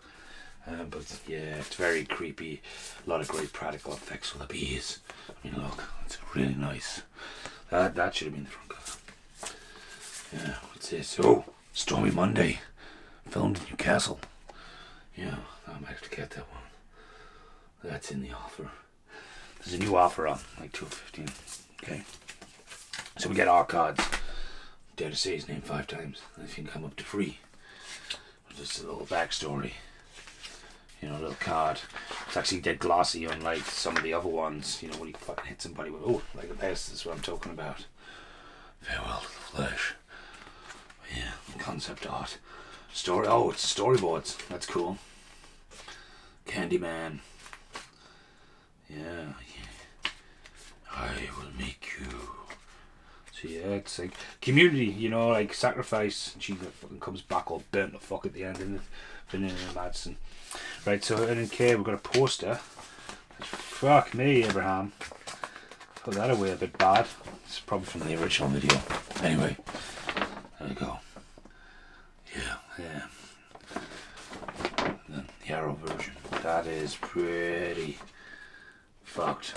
But yeah, it's very creepy. A lot of great practical effects with the bees. I mean, look, it's really nice. That should have been the front cover. Yeah, what's this? Oh, Stormy Monday. Filmed in Newcastle. Yeah, I might have to get that one. That's in the offer. There's a new offer on, like $2.15. Okay. So we get our cards. Dare to say his name 5 times. And if you can come up to free. Just a little backstory. You know, a little card. It's actually dead glossy, unlike some of the other ones. You know, when you fucking hit somebody with, oh, like this is what I'm talking about. Farewell to the flesh. Yeah, concept art. Story. Oh, it's storyboards. That's cool. Candyman. Yeah. I will make you. So yeah, it's like community, you know, like sacrifice. And she fucking comes back all burnt the fuck at the end, and Vanilla Madsen. Right, so and in K we've got a poster. Fuck me, Abraham. Put that away a bit bad. It's probably from the original video. Anyway, there we go. Yeah. And then the Arrow version. That is pretty fucked.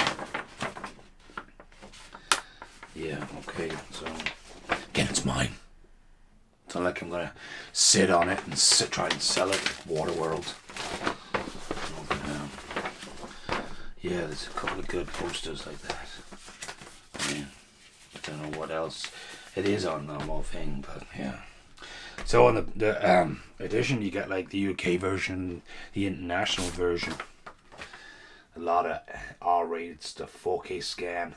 Yeah, okay, so again, it's mine. It's not like I'm gonna sit on it and try and sell it at Waterworld. Yeah, there's a couple of good posters like that. I mean, I don't know what else it is on the whole thing, but yeah. So on the edition, you get like the UK version, the international version. A lot of R-rated stuff, 4K scan.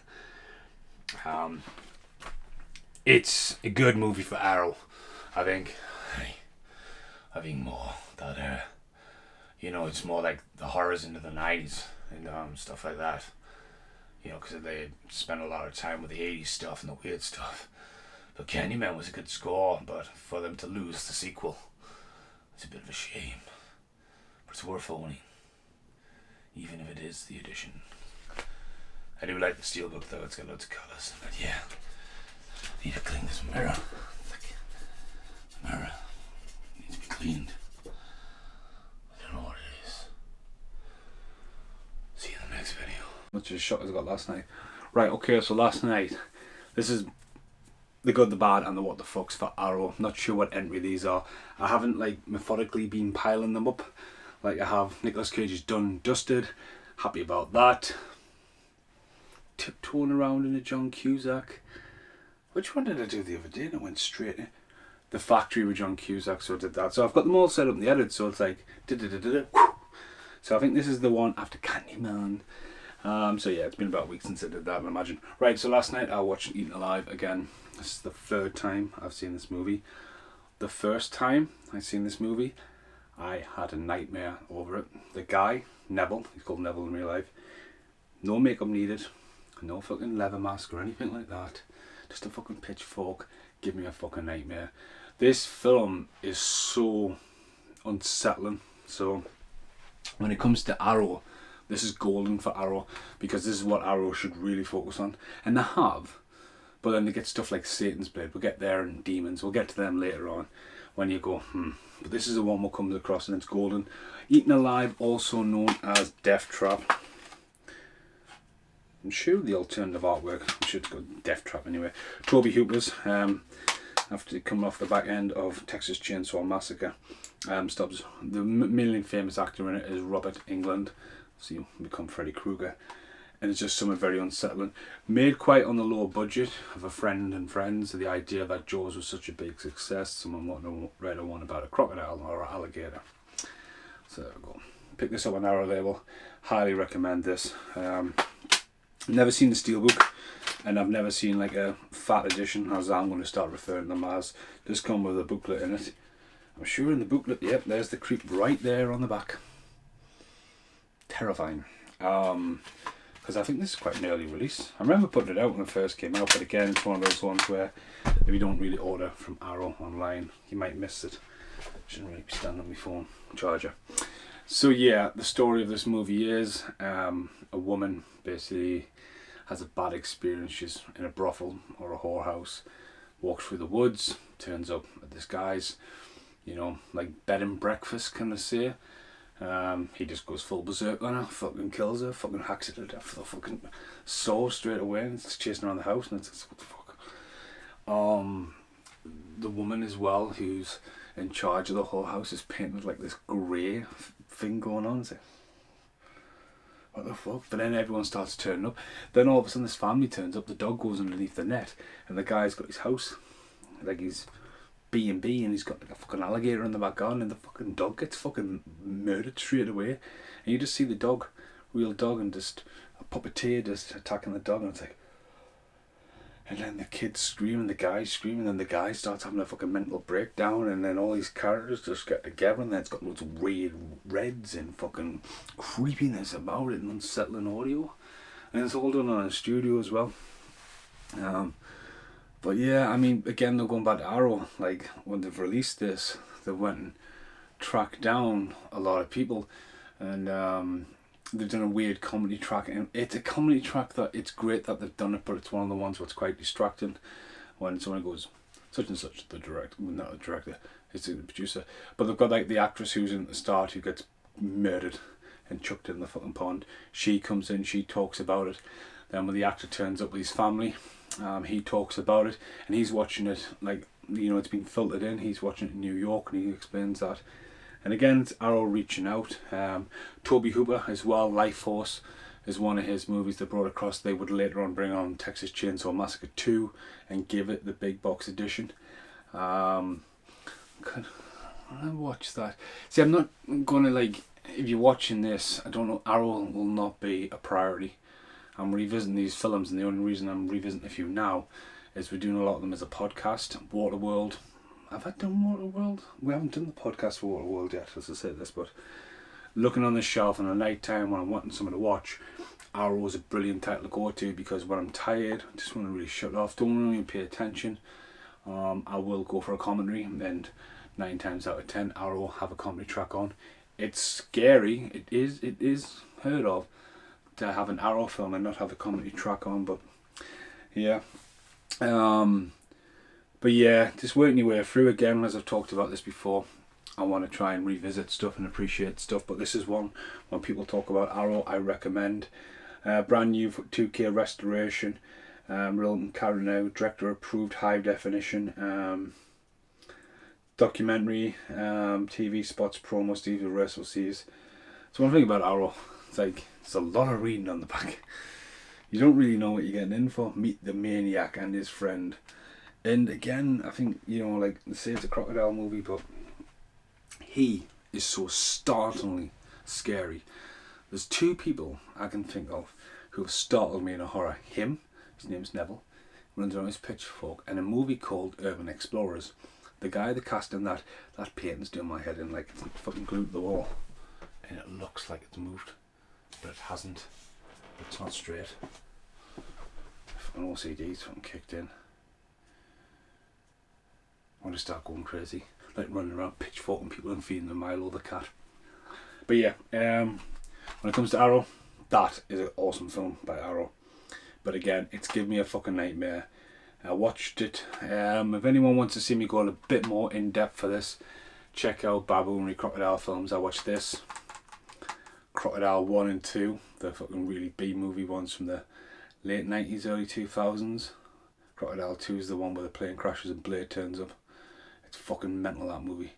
It's a good movie for Arrow, I think. I think more that you know, it's more like the horrors into the 90s and stuff like that. You know, because they spent a lot of time with the 80s stuff and the weird stuff. But Candyman was a good score, but for them to lose the sequel, it's a bit of a shame. But it's worth owning, even if it is the edition. I do like the steelbook though, it's got loads of colours. But yeah, I need to clean this mirror. The mirror needs to be cleaned. I don't know what it is. See you in the next video. Much as a shot as I got last night. Right, okay, so last night, this is the good, the bad, and the what the fucks for Arrow. Not sure what entry these are. I haven't like methodically been piling them up like I have. Nicolas Cage is done, dusted. Happy about that. Tiptoeing around in a John Cusack. Which one did I do the other day? And it went straight in. The Factory with John Cusack, so I did that. So I've got them all set up in the edit, so it's like so I think this is the one after Candyman. So yeah, it's been about a week since I did that, I imagine. Right, so last night I watched Eaten Alive again. This is the 3rd time I've seen this movie. The first time I seen this movie, I had a nightmare over it. The guy, Neville, he's called Neville in real life, no makeup needed, no fucking leather mask or anything like that, just a fucking pitchfork, give me a fucking nightmare. This film is so unsettling. So when it comes to Arrow, this is golden for Arrow, because this is what Arrow should really focus on, and they have. But then they get stuff like Satan's Blade, we'll get there, and Demons, we'll get to them later on, when you go, But this is the one we'll come across, and it's golden. Eaten Alive, also known as Death Trap. I'm sure the alternative artwork, I should go Death Trap anyway. Toby Hooper's, after coming off the back end of Texas Chainsaw Massacre. Stubbs, the million famous actor in it is Robert Englund, so you become Freddy Krueger. And it's just something very unsettling. Made quite on the low budget of a friend and friends. The idea that Jaws was such a big success, someone wanted to write a one about a crocodile or an alligator. So there we go. Pick this up on Arrow label. Highly recommend this. Never seen the steelbook, and I've never seen like a fat edition, as I'm going to start referring to them as. Just come with a booklet in it. I'm sure in the booklet, yep, there's the creep right there on the back. Terrifying. Because I think this is quite an early release. I remember putting it out when it first came out, but again, it's one of those ones where if you don't really order from Arrow online, you might miss it. Shouldn't really be standing on my phone charger. So yeah, the story of this movie is a woman basically has a bad experience. She's in a brothel or a whorehouse, walks through the woods, turns up at this guy's, you know, like bed and breakfast kind of say. He just goes full berserk on her, fucking kills her, fucking hacks her to death with a fucking saw straight away, and it's chasing around the house, and it's what the fuck. The woman as well, who's in charge of the whole house is painted like this grey thing going on. It's like, what the fuck? But then everyone starts turning up. Then all of a sudden this family turns up, the dog goes underneath the net, and the guy's got his house, like he's B&B, and he's got like a fucking alligator in the back garden, and the fucking dog gets fucking murdered straight away. And you just see the dog, real dog, and just a puppeteer just attacking the dog, and it's like, and then the kids screaming, the guys screaming, and the guy starts having a fucking mental breakdown, and then all these characters just get together, and then it's got loads of weird reds and fucking creepiness about it and unsettling audio, and it's all done on a studio as well. But yeah, I mean, again, they're going back to Arrow. Like, when they've released this, they went and tracked down a lot of people, and they've done a weird comedy track, and it's a comedy track that it's great that they've done it, but it's one of the ones where it's quite distracting when someone goes such and such, the director, well, not the director, it's the producer, but they've got like the actress who's in at the start who gets murdered and chucked in the fucking pond. She comes in, she talks about it. Then when the actor turns up with his family, he talks about it, and he's watching it like, you know, it's been filtered in. He's watching it in New York, and he explains that. And again, it's Arrow reaching out. Toby Hooper as well, Life Force is one of his movies they brought across. They would later on bring on Texas Chainsaw Massacre 2 and give it the big box edition. I watch that. See, I'm not gonna, like, if you're watching this, I don't know, Arrow will not be a priority. I'm revisiting these films, and the only reason I'm revisiting a few now is we're doing a lot of them as a podcast. Waterworld. Have I done Waterworld? We haven't done the podcast for Waterworld yet, as I say this, but looking on the shelf in the night time when I'm wanting something to watch, Arrow is a brilliant title to go to, because when I'm tired, I just want to really shut off, don't really pay attention. I will go for a commentary, and 9 times out of 10, Arrow will have a comedy track on. It's scary, it is heard of, to have an Arrow film and not have a comedy track on, but yeah. But yeah, just working your way through. Again, as I've talked about this before, I want to try and revisit stuff and appreciate stuff, but this is one, when people talk about Arrow, I recommend. Brand new 2K restoration, Rilton Carano, director approved, high definition, documentary, TV spots, promos, Steve Russell sees. So one thing about Arrow, it's like, it's a lot of reading on the back. You don't really know what you're getting in for. Meet the maniac and his friend. And again, I think, you know, like, they say it's a crocodile movie, but he is so startlingly scary. There's 2 people I can think of who have startled me in a horror. Him, his name's Neville, runs around his pitchfork, and a movie called Urban Explorers. The guy that cast in that painting's doing my head in, like, it's fucking glued to the wall. And it looks like it's moved, but it hasn't. It's not straight. Fucking OCD's fucking kicked in. I want to start going crazy, like running around pitchforking people and feeding them Milo the cat. But yeah, when it comes to Arrow, that is an awesome film by Arrow. But again, it's given me a fucking nightmare. I watched it. If anyone wants to see me go a bit more in depth for this, check out Baboonry Crocodile Films. I watched this, Crocodile 1 and 2, the fucking really B-movie ones from the late 90s, early 2000s. Crocodile 2 is the one where the plane crashes and Blade turns up. It's fucking mental, that movie.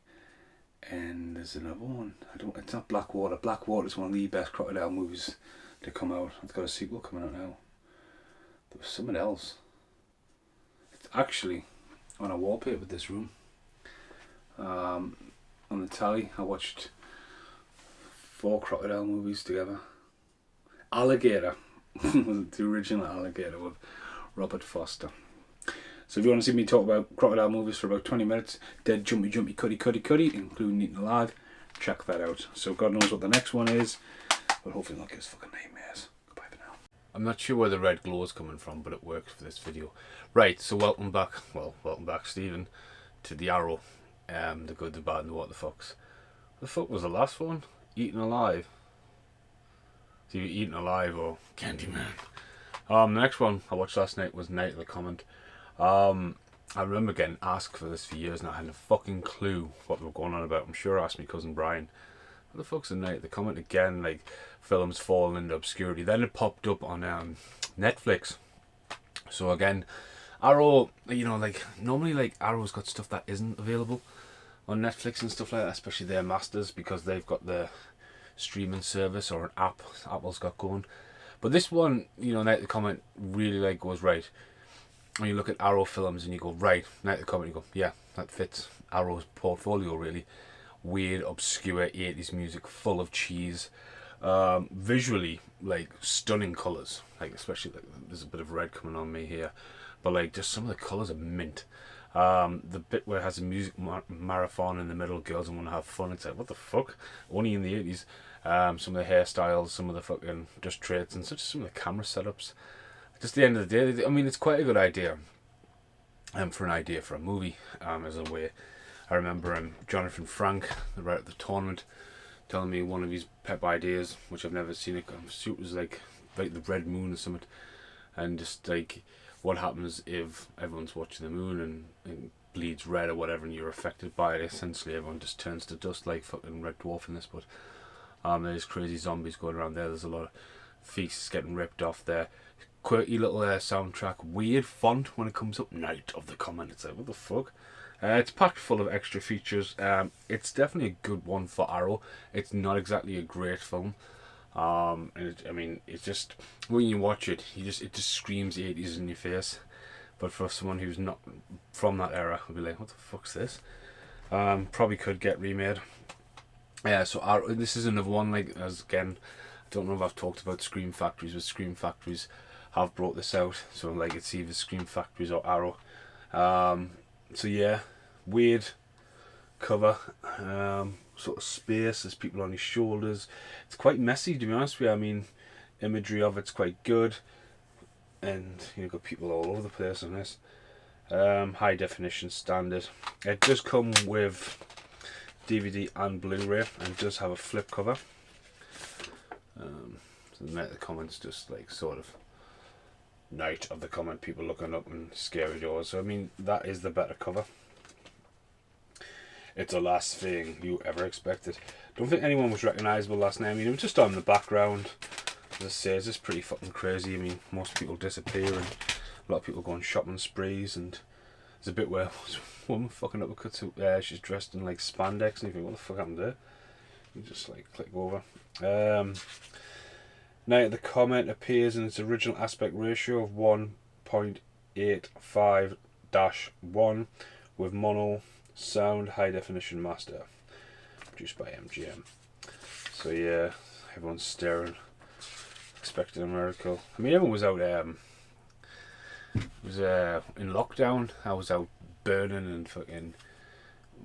And there's another one. It's not Blackwater. Blackwater is one of the best crocodile movies to come out. It's got a sequel coming out now. There was something else. It's actually on a wallpaper with this room. On the telly, I watched 4 crocodile movies together. Alligator, the original Alligator with Robert Foster. So if you want to see me talk about crocodile movies for about 20 minutes, dead, jumpy, cuddy, including Eaten Alive, check that out. So God knows what the next one is, but hopefully not give us fucking nightmares. Goodbye for now. I'm not sure where the red glow is coming from, but it works for this video. Right, so welcome back, Stephen, to the Arrow, the good, the bad, and the what the fucks. The fuck was the last one? Eaten Alive. It's either Eaten Alive or Candyman. The next one I watched last night was Night of the Comment. I remember getting asked for this for years and I hadn't a fucking clue what they were going on about. I'm sure I asked my cousin Brian, what the fuck's the Night of the Comment again? Like, films falling into obscurity. Then it popped up on Netflix. So again, Arrow, you know, like, normally, like, Arrow's got stuff that isn't available on Netflix and stuff like that, especially their masters, because they've got the streaming service or an app Apple's got going. But this one, you know, Night of the Comet really like goes right. When you look at Arrow films and you go, right, Night of the Comet, you go, yeah, that fits Arrow's portfolio really. Weird, obscure 80s music, full of cheese. Visually, like, stunning colours. Like, especially, like, there's a bit of red coming on me here. But, like, just some of the colours are mint. The bit where it has a music marathon in the middle, girls want to have fun, it's like, what the fuck? Only in the 80s. Some of the hairstyles, some of the fucking just traits, and such some of the camera setups. Just at the end of the day, I mean, it's quite a good idea. For an idea for a movie, as a way. I remember Jonathan Frank, the writer of the tournament, telling me one of his pep ideas, which I've never seen. It was like the red moon or something, and just like what happens if everyone's watching the moon and bleeds red or whatever, and you're affected by it. Essentially, everyone just turns to dust like fucking Red Dwarf in this. But there's crazy zombies going around there. There's a lot of feasts getting ripped off there. Quirky little soundtrack, weird font when it comes up. Night of the Comet. It's like, what the fuck? It's packed full of extra features. It's definitely a good one for Arrow. It's not exactly a great film. I mean, it's just when you watch it, it just screams 80s in your face. But for someone who's not from that era, will be like, what the fuck's this? Probably could get remade. Yeah, so Arrow, this is another one. Like, as again, I don't know if I've talked about Scream Factories, but Scream Factories have brought this out. So like, it's either Scream Factories or Arrow. So yeah, weird cover, sort of space, there's people on his shoulders. It's quite messy, to be honest with you. I mean, imagery of it's quite good, and you've got people all over the place on this. High definition standard. It does come with DVD and Blu-ray, and it does have a flip cover. So the comments just like sort of Night of the Comet, people looking up and scary doors. So I mean, that is the better cover. It's the last thing you ever expected. Don't think anyone was recognisable last night. I mean, it was just on the background. As I say, it's just pretty fucking crazy. I mean, most people disappear and a lot of people go on shopping sprees, and there's a bit where there's a woman fucking uppercuts. She's dressed in like spandex, and you think, what the fuck happened there? You just like click over. Night of the Comet appears in its original aspect ratio of 1.85-1 with mono sound high definition master, produced by MGM. So yeah, everyone's staring, expecting a miracle. I mean, everyone was out was in lockdown. I was out burning and fucking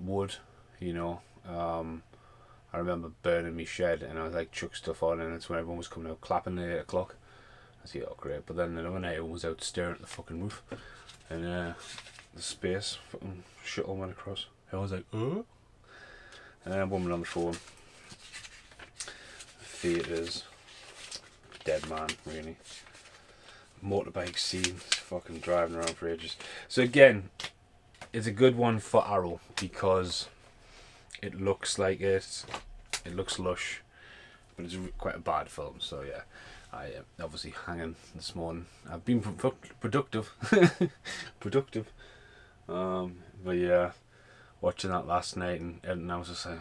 wood, you know. I remember burning my shed, and I was like chuck stuff on, and that's when everyone was coming out clapping at 8 o'clock. I see, oh great. But then another night everyone was out staring at the fucking roof, and the space fucking shuttle went across. I was like, oh. Woman on the phone. Theatres. Dead man, really. Motorbike scenes, fucking driving around for ages. So again, it's a good one for Arrow because it looks like it looks lush, but it's quite a bad film. So yeah, I am obviously hanging this morning. I've been productive. But yeah, watching that last night, and I was just like,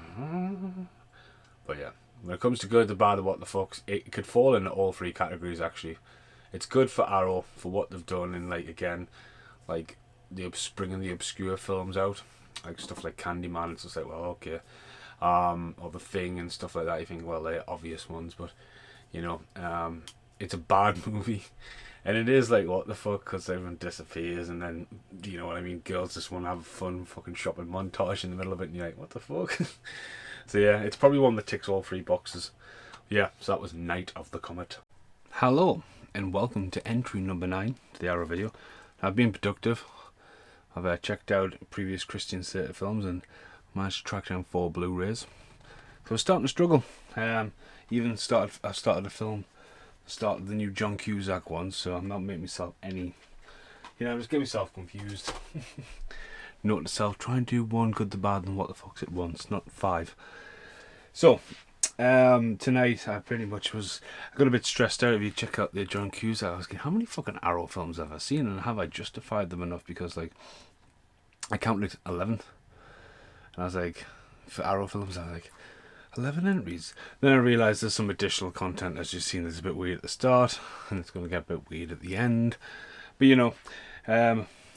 but yeah, when it comes to good, the bad, the what the fucks, it could fall into all three categories actually. It's good for Arrow for what they've done, and like again, like bringing the obscure films out, like stuff like Candyman. It's just like, well, okay, or The Thing and stuff like that. You think, well, they're obvious ones, but you know, it's a bad movie, and it is like, what the fuck, because everyone disappears, and then, you know what I mean, girls just want to have a fun fucking shopping montage in the middle of it, and you're like, what the fuck. So yeah, it's probably one that ticks all three boxes. Yeah, so that was Night of the Comet. Hello, and welcome to entry number 9 to the Arrow video. I've been productive. I've checked out previous Christian Slater films and managed to track down 4 Blu-rays. So I was starting to struggle. I've started a film, started the new John Cusack one, so I'm not making myself any, you know, just get myself confused. Note to self, try and do one good, the bad, and what the fuck's at once, not 5. So, tonight I pretty much I got a bit stressed out. If you check out the John Cusack, I was thinking, how many fucking Arrow films have I seen, and have I justified them enough? Because like, I counted 11, And I was like, for Arrow films, I was like, 11 entries. Then I realised there's some additional content, as you've seen, that's a bit weird at the start, and it's going to get a bit weird at the end. But you know,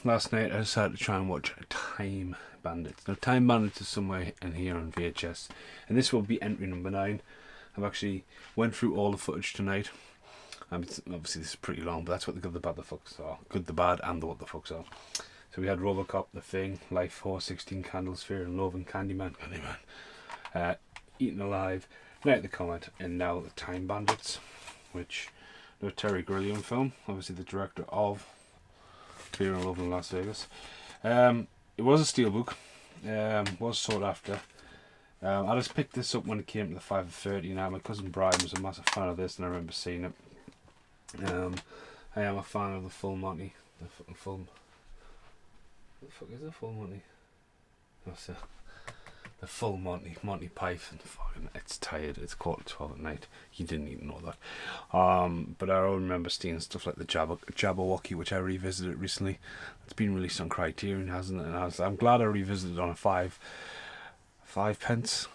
last night I decided to try and watch Time Bandits. Now, Time Bandits is somewhere in here on VHS, and this will be entry number 9. I've actually went through all the footage tonight. Obviously this is pretty long, but that's what the good, the bad, the fucks are. Good, the bad, and the what the fucks are. So we had Robocop, The Thing, Life Force, 16 Candles, Fear and Love, and Candyman, Eaten Alive, Night of the Comet, and now the Time Bandits, which is a Terry Gilliam film, obviously the director of Fear and Love in Las Vegas. It was a steelbook, was sought after. I just picked this up when it came to the 5:30. Now my cousin Brian was a massive fan of this, and I remember seeing it. I am a fan of the Full Monty. The fucking film. What the fuck is the Full Monty? What's that? The Full Monty, Monty Python. Fucking, it's tired. It's 11:45 at night. You didn't even know that. But I remember seeing stuff like the Jabberwocky, which I revisited recently. It's been released on Criterion, hasn't it? And I'm glad I revisited it on a 5 pence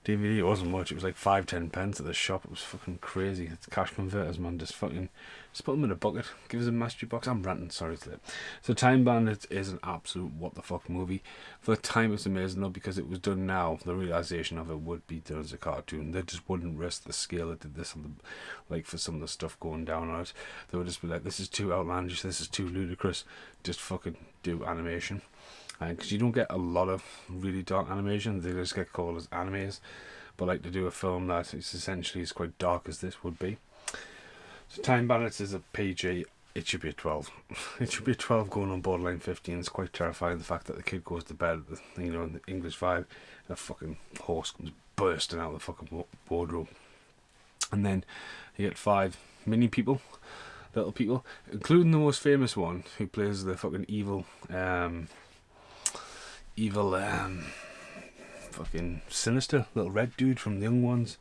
DVD. It wasn't much. It was like 5-10 pence at the shop. It was fucking crazy. It's cash converters, man. Just put them in a bucket. Give us a mystery box. I'm ranting. Sorry to that. So Time Bandits is an absolute what the fuck movie. For the time, it's amazing though, because it was done now. The realization of it would be done as a cartoon. They just wouldn't risk the scale it did this on the, like, for some of the stuff going down on it. They would just be like, this is too outlandish. This is too ludicrous. Just fucking do animation. Because you don't get a lot of really dark animation, they just get called as animes. But like to do a film that is essentially as quite dark as this would be. So Time Bandits is a PG. It should be a 12. It should be a 12 going on borderline 15. It's quite terrifying, the fact that the kid goes to bed, you know, in the English vibe, and a fucking horse comes bursting out of the fucking wardrobe. And then you get 5 mini people, little people, including the most famous one, who plays the fucking evil fucking sinister little red dude from the Young Ones,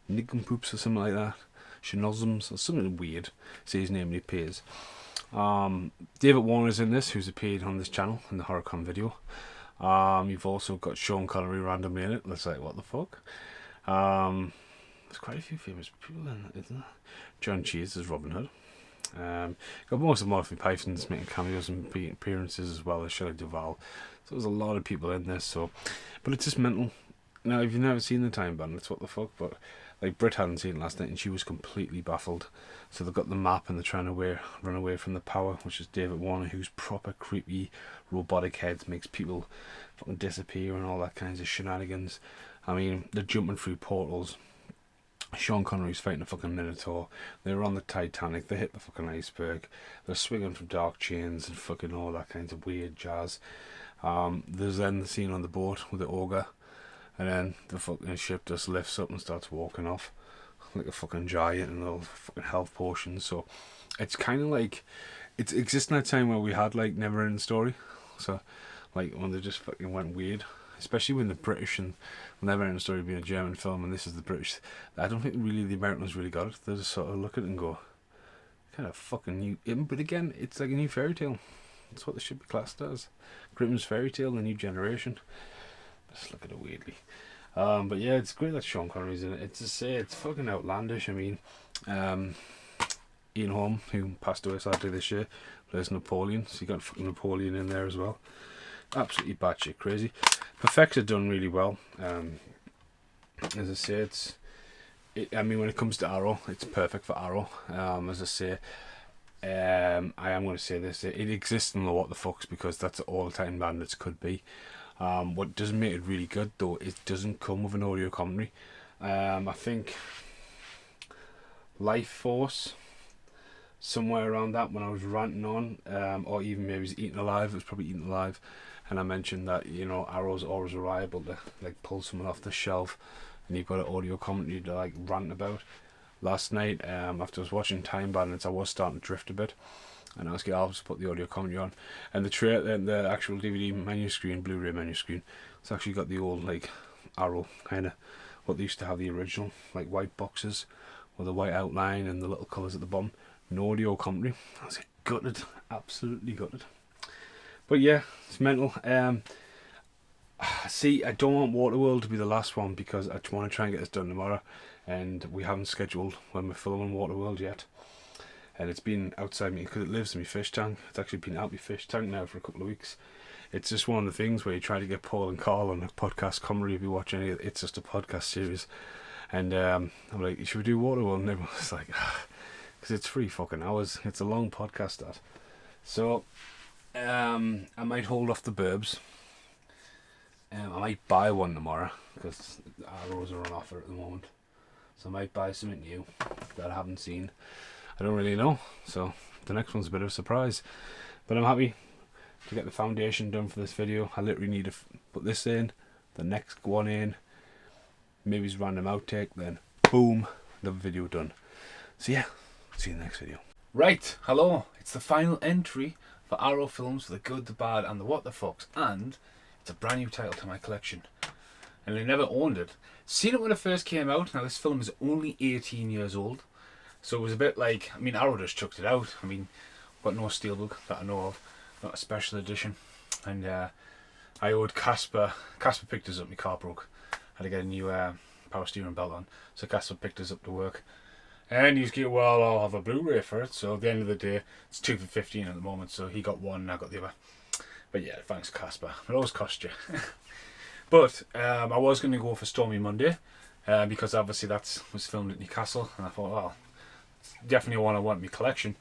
Nincompoops or something like that, Schnozzums or something weird. Say his name and he appears. David Warner's in this, who's appeared on this channel in the HorrorCon video. You've also got Sean Connery randomly in it. That's like, what the fuck. There's quite a few famous people in it, isn't there? John Cheese is Robin Hood. Got most of Monty Python's making cameos and appearances, as well as Shelley Duvall. So there's a lot of people in this. So, but it's just mental. Now, if you've never seen the Time Bandits, what the fuck? But like, Britt hadn't seen it last night, and she was completely baffled. So they've got the map, and they're trying to run away from the power, which is David Warner, who's proper creepy, robotic heads, makes people fucking disappear and all that kinds of shenanigans. I mean, they're jumping through portals. Sean Connery's fighting a fucking Minotaur. They're on the Titanic. They hit the fucking iceberg. They're swinging from dark chains and fucking all that kinds of weird jazz. There's then the scene on the boat with the ogre, and then the fucking ship just lifts up and starts walking off like a fucking giant and little fucking health potions. So it's kind of like, it's existing at a time where we had like never ending story. So like when they just fucking went weird. Especially when the British and Never Ending Story being a German film, and this is the British. I don't think really the Americans really got it. They just sort of look at it and go, kind of fucking new. But again, it's like a new fairy tale. That's what they should be classed as. Grimm's fairy tale, the new generation. Just look at it weirdly. But yeah, it's great that Sean Connery's in it. It's to say, it's fucking outlandish. I mean, Ian Holm, who passed away sadly this year, plays Napoleon. So you got fucking Napoleon in there as well. Absolutely batshit crazy. Effects are done really well. As I say, I mean, when it comes to Arrow, it's perfect for Arrow. As I say, I am going to say this: it exists in the what the fucks, because that's all Time Bandits could be. What doesn't make it really good though, it doesn't come with an audio commentary. I think Life Force, somewhere around that, when I was ranting on, or even maybe it was Eaten Alive. It was probably Eaten Alive. And I mentioned that, you know, Arrow's always reliable to like pull someone off the shelf, and you've got an audio commentary to like rant about. Last night, after I was watching Time Bandits, I was starting to drift a bit, and I was getting to put the audio commentary on. And the actual DVD menu screen, Blu-ray menu screen, it's actually got the old like Arrow kind of what they used to have, the original like white boxes with the white outline and the little colours at the bottom. No audio commentary. I was absolutely gutted. But yeah, it's mental. See, I don't want Waterworld to be the last one because I want to try and get this done tomorrow, and we haven't scheduled when we're filming Waterworld yet. And it's been outside me because it lives in my fish tank. It's actually been out my fish tank now for a couple of weeks. It's just one of the things where you try to get Paul and Carl on a podcast comedy if you watch any of it. It's just a podcast series. And I'm like, should we do Waterworld? And everyone's like, because it's 3 fucking hours. It's a long podcast, that. So, I might hold off the Burbs. I might buy one tomorrow because Arrows are on offer at the moment. So I might buy something new that I haven't seen. I don't really know. So the next one's a bit of a surprise. But I'm happy to get the foundation done for this video. I literally need to put this in, the next one in, maybe it's random outtake, then boom, the video done. So yeah, see you in the next video. Right, hello. It's the final entry for Arrow films for the good, the bad and the what the fucks, and it's a brand new title to my collection. And I never owned it. Seen it when it first came out. Now this film is only 18 years old. So it was a bit like, I mean, Arrow just chucked it out. I mean, got no steelbook that I know of. Not a special edition. And I owed Casper. Casper picked us up, my car broke. Had to get a new power steering belt on. So Casper picked us up to work. And he's like, well, I'll have a Blu-ray for it. So at the end of the day, it's 2 for 15 at the moment. So he got one and I got the other. But yeah, thanks Casper. It always cost you. But I was going to go for Stormy Monday. Because obviously that was filmed at Newcastle. And I thought, well, definitely one I want in my collection.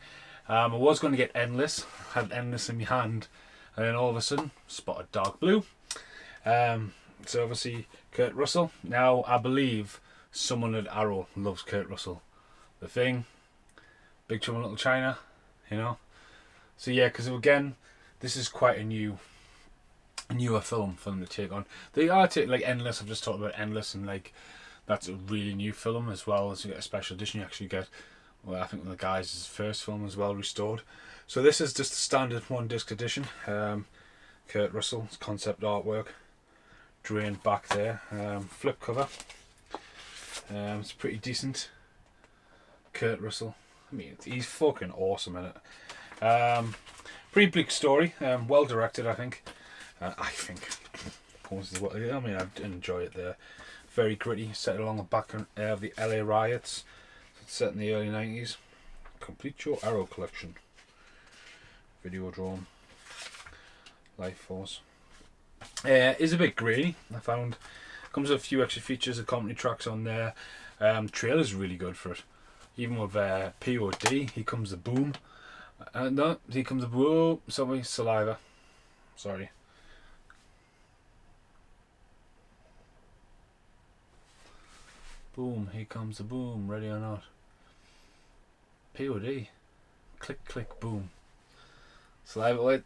I was going to get Endless. Had Endless in my hand. And then all of a sudden, spotted Dark Blue. So obviously, Kurt Russell. Now, I believe someone at Arrow loves Kurt Russell. The Thing. Big Trouble in Little China. You know. So yeah, because again, this is quite a newer film for them to take on. They are like Endless. I've just talked about Endless, and like that's a really new film as well. As you get a special edition, you actually get, well, I think one of the guys' first film as well, restored. So this is just a standard 1-disc edition. Kurt Russell's concept artwork, drained back there. Flip cover. It's pretty decent. Kurt Russell. I mean, he's fucking awesome in it. Pretty bleak story. Well directed, I think. I mean, I enjoy it there. Very gritty, set along the back of the LA riots. It's set in the early 90s. Complete your Arrow collection. Videodrome. Life Force. Is a bit grainy, I found. Comes with a few extra features, the commentary tracks on there. Trailer's really good for it. Even with POD, here comes the boom. No, here comes the boom. Sorry, saliva. Sorry. Boom, here comes the boom. Ready or not? POD. Click, click, boom. Saliva, wait.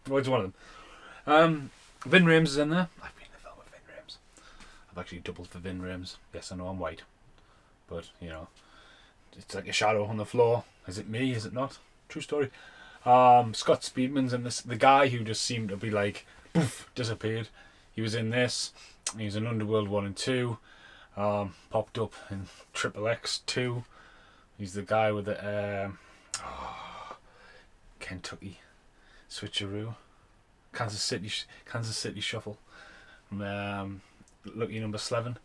What's one of them? Vin Rames is in there. I've been in the film with Vin Rames. I've actually doubled for Vin Rames. Yes, I know I'm white. But, you know, it's like a shadow on the floor. Is it me? Is it not? True story. Scott Speedman's in this. The guy who just seemed to be like, poof, disappeared. He was in this. He was in Underworld 1 and 2. Popped up in Triple-X 2. He's the guy with the Kentucky Switcheroo, Kansas City Shuffle. Lucky number 11.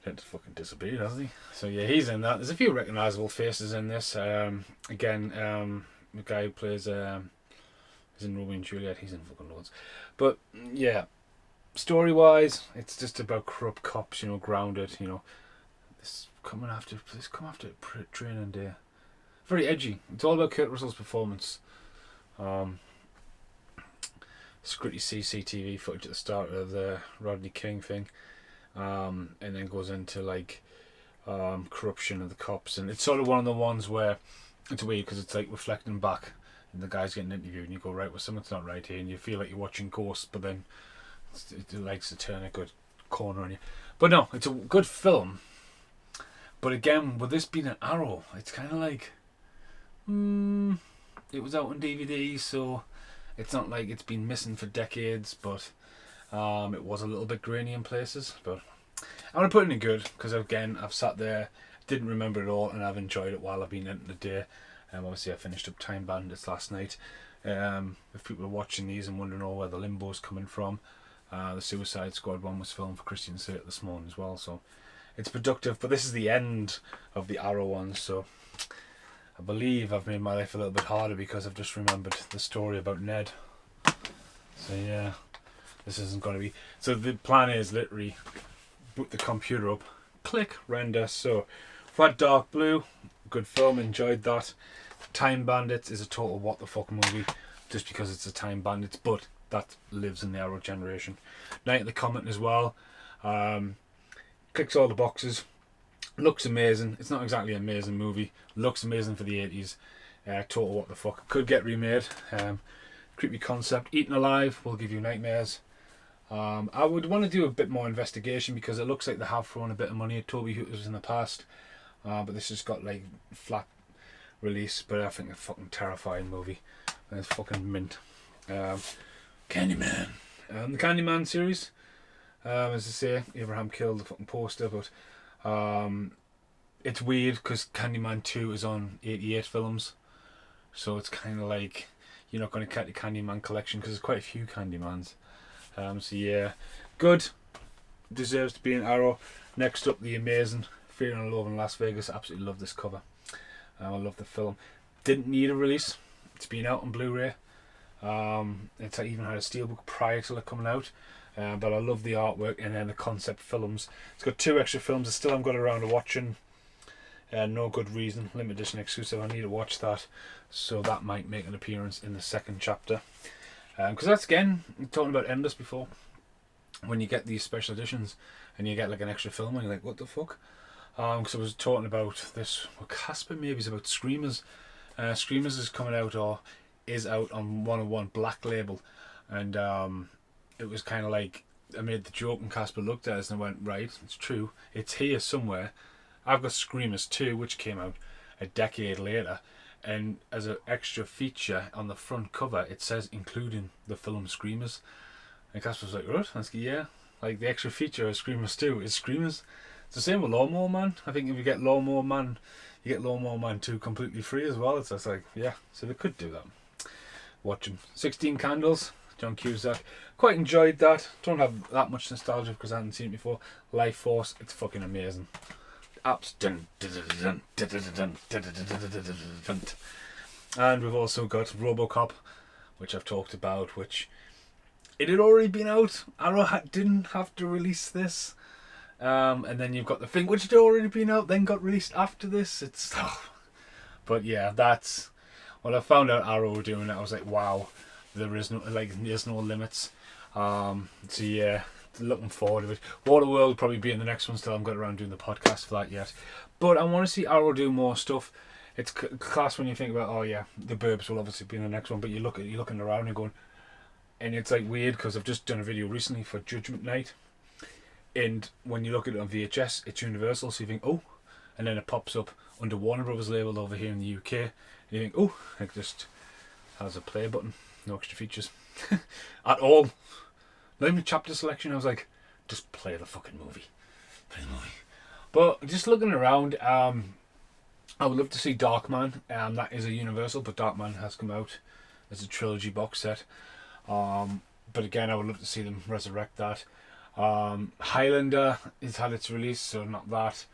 Then fucking disappeared, hasn't he? So yeah, he's in that. There's a few recognisable faces in this. Again, the guy who plays is in Romeo and Juliet. He's in fucking loads. But yeah, story wise, it's just about corrupt cops. You know, grounded. You know, this come after training day. Very edgy. It's all about Kurt Russell's performance. Gritty CCTV footage at the start of the Rodney King thing, and then goes into like corruption of the cops, and it's sort of one of the ones where it's weird because it's like reflecting back, and the guy's getting interviewed, and you go, right, well, something's not right here, and you feel like you're watching Ghost, but then it likes to turn a good corner on you. But no, it's a good film. But again, with this being an Arrow, it's kind of like, it was out on DVD, so it's not like it's been missing for decades, but it was a little bit grainy in places. But I'm going to put it in good, because again, I've sat there, didn't remember it all, and I've enjoyed it while I've been in the day. Obviously, I finished up Time Bandits last night. If people are watching these and wondering where the limbo's coming from, The Suicide Squad one was filmed for Christian Sake this morning as well, so it's productive. But this is the end of the Arrow ones, so I believe I've made my life a little bit harder because I've just remembered the story about Ned. So yeah, this isn't going to be... So the plan is literally boot the computer up, click, render. So we've had Dark Blue, good film, enjoyed that. Time Bandits is a total what the fuck movie, just because it's a Time Bandits, but that lives in the Arrow generation. Night at the Comet as well. Clicks all the boxes. Looks amazing. It's not exactly an amazing movie. Looks amazing for the 80s. Total what the fuck. Could get remade. Creepy concept. Eaten Alive will give you nightmares. I would want to do a bit more investigation because it looks like they have thrown a bit of money at Toby Hooters in the past. But this has got like flat release. But I think a fucking terrifying movie. And it's fucking mint. Candyman. The Candyman series. As I say, Abraham killed the fucking poster, but it's weird because Candyman 2 is on 88 films, so it's kind of like you're not going to get the Candyman collection because there's quite a few Candymans. So yeah, good. Deserves to be an Arrow. Next up, the amazing Fear and Loathing in Las Vegas. Absolutely love this cover. I love the film. Didn't need a release. It's been out on Blu-ray. It's even had a steelbook prior to it coming out. But I love the artwork and then the concept films. It's got 2 extra films I still haven't got around to watching. No Good Reason, limited edition exclusive. I need to watch that, so that might make an appearance in the second chapter. Because that's, again, talking about Endless before, when you get these special editions and you get like an extra film and you're like, what the fuck? Because I was talking about this, well, Casper maybe is about Screamers. Screamers is coming out, or is out on 101 Black Label, and it was kind of like, I made the joke and Casper looked at us and I went, right, it's true, it's here somewhere. I've got Screamers 2, which came out a decade later, and as an extra feature on the front cover it says including the film Screamers, and Casper's like, what? I was like, yeah, like the extra feature of Screamers 2 is Screamers. It's the same with Lawnmower Man. I think if you get Lawnmower Man, you get Lawnmower Man 2 completely free as well. It's just like, yeah, so they could do that. Watching 16 Candles, John Cusack. Quite enjoyed that. Don't have that much nostalgia because I hadn't seen it before. Life Force, it's fucking amazing. Apps. And we've also got Robocop, which I've talked about, which it had already been out. Arrow didn't have to release this. And then you've got The Thing, which had already been out, then got released after this. It's but yeah, that's when I found out Arrow were doing it. I was like, wow, there's no limits. So yeah, looking forward to it. Waterworld will probably be in the next one. Still haven't got around doing the podcast for that yet, but I want to see Arrow do more stuff. It's class when you think about, oh yeah, the Burbs will obviously be in the next one, but you're looking around and going, and it's like weird because I've just done a video recently for Judgment Night. And when you look at it on VHS, it's Universal, so you think, oh, and then it pops up under Warner Brothers label over here in the UK, and you think, oh, it just has a play button, no extra features at all. Not even chapter selection. I was like, just play the fucking movie, play the movie. But just looking around, I would love to see Darkman. That is a Universal, but Darkman has come out as a trilogy box set. But again, I would love to see them resurrect that. Highlander has had its release, so not that.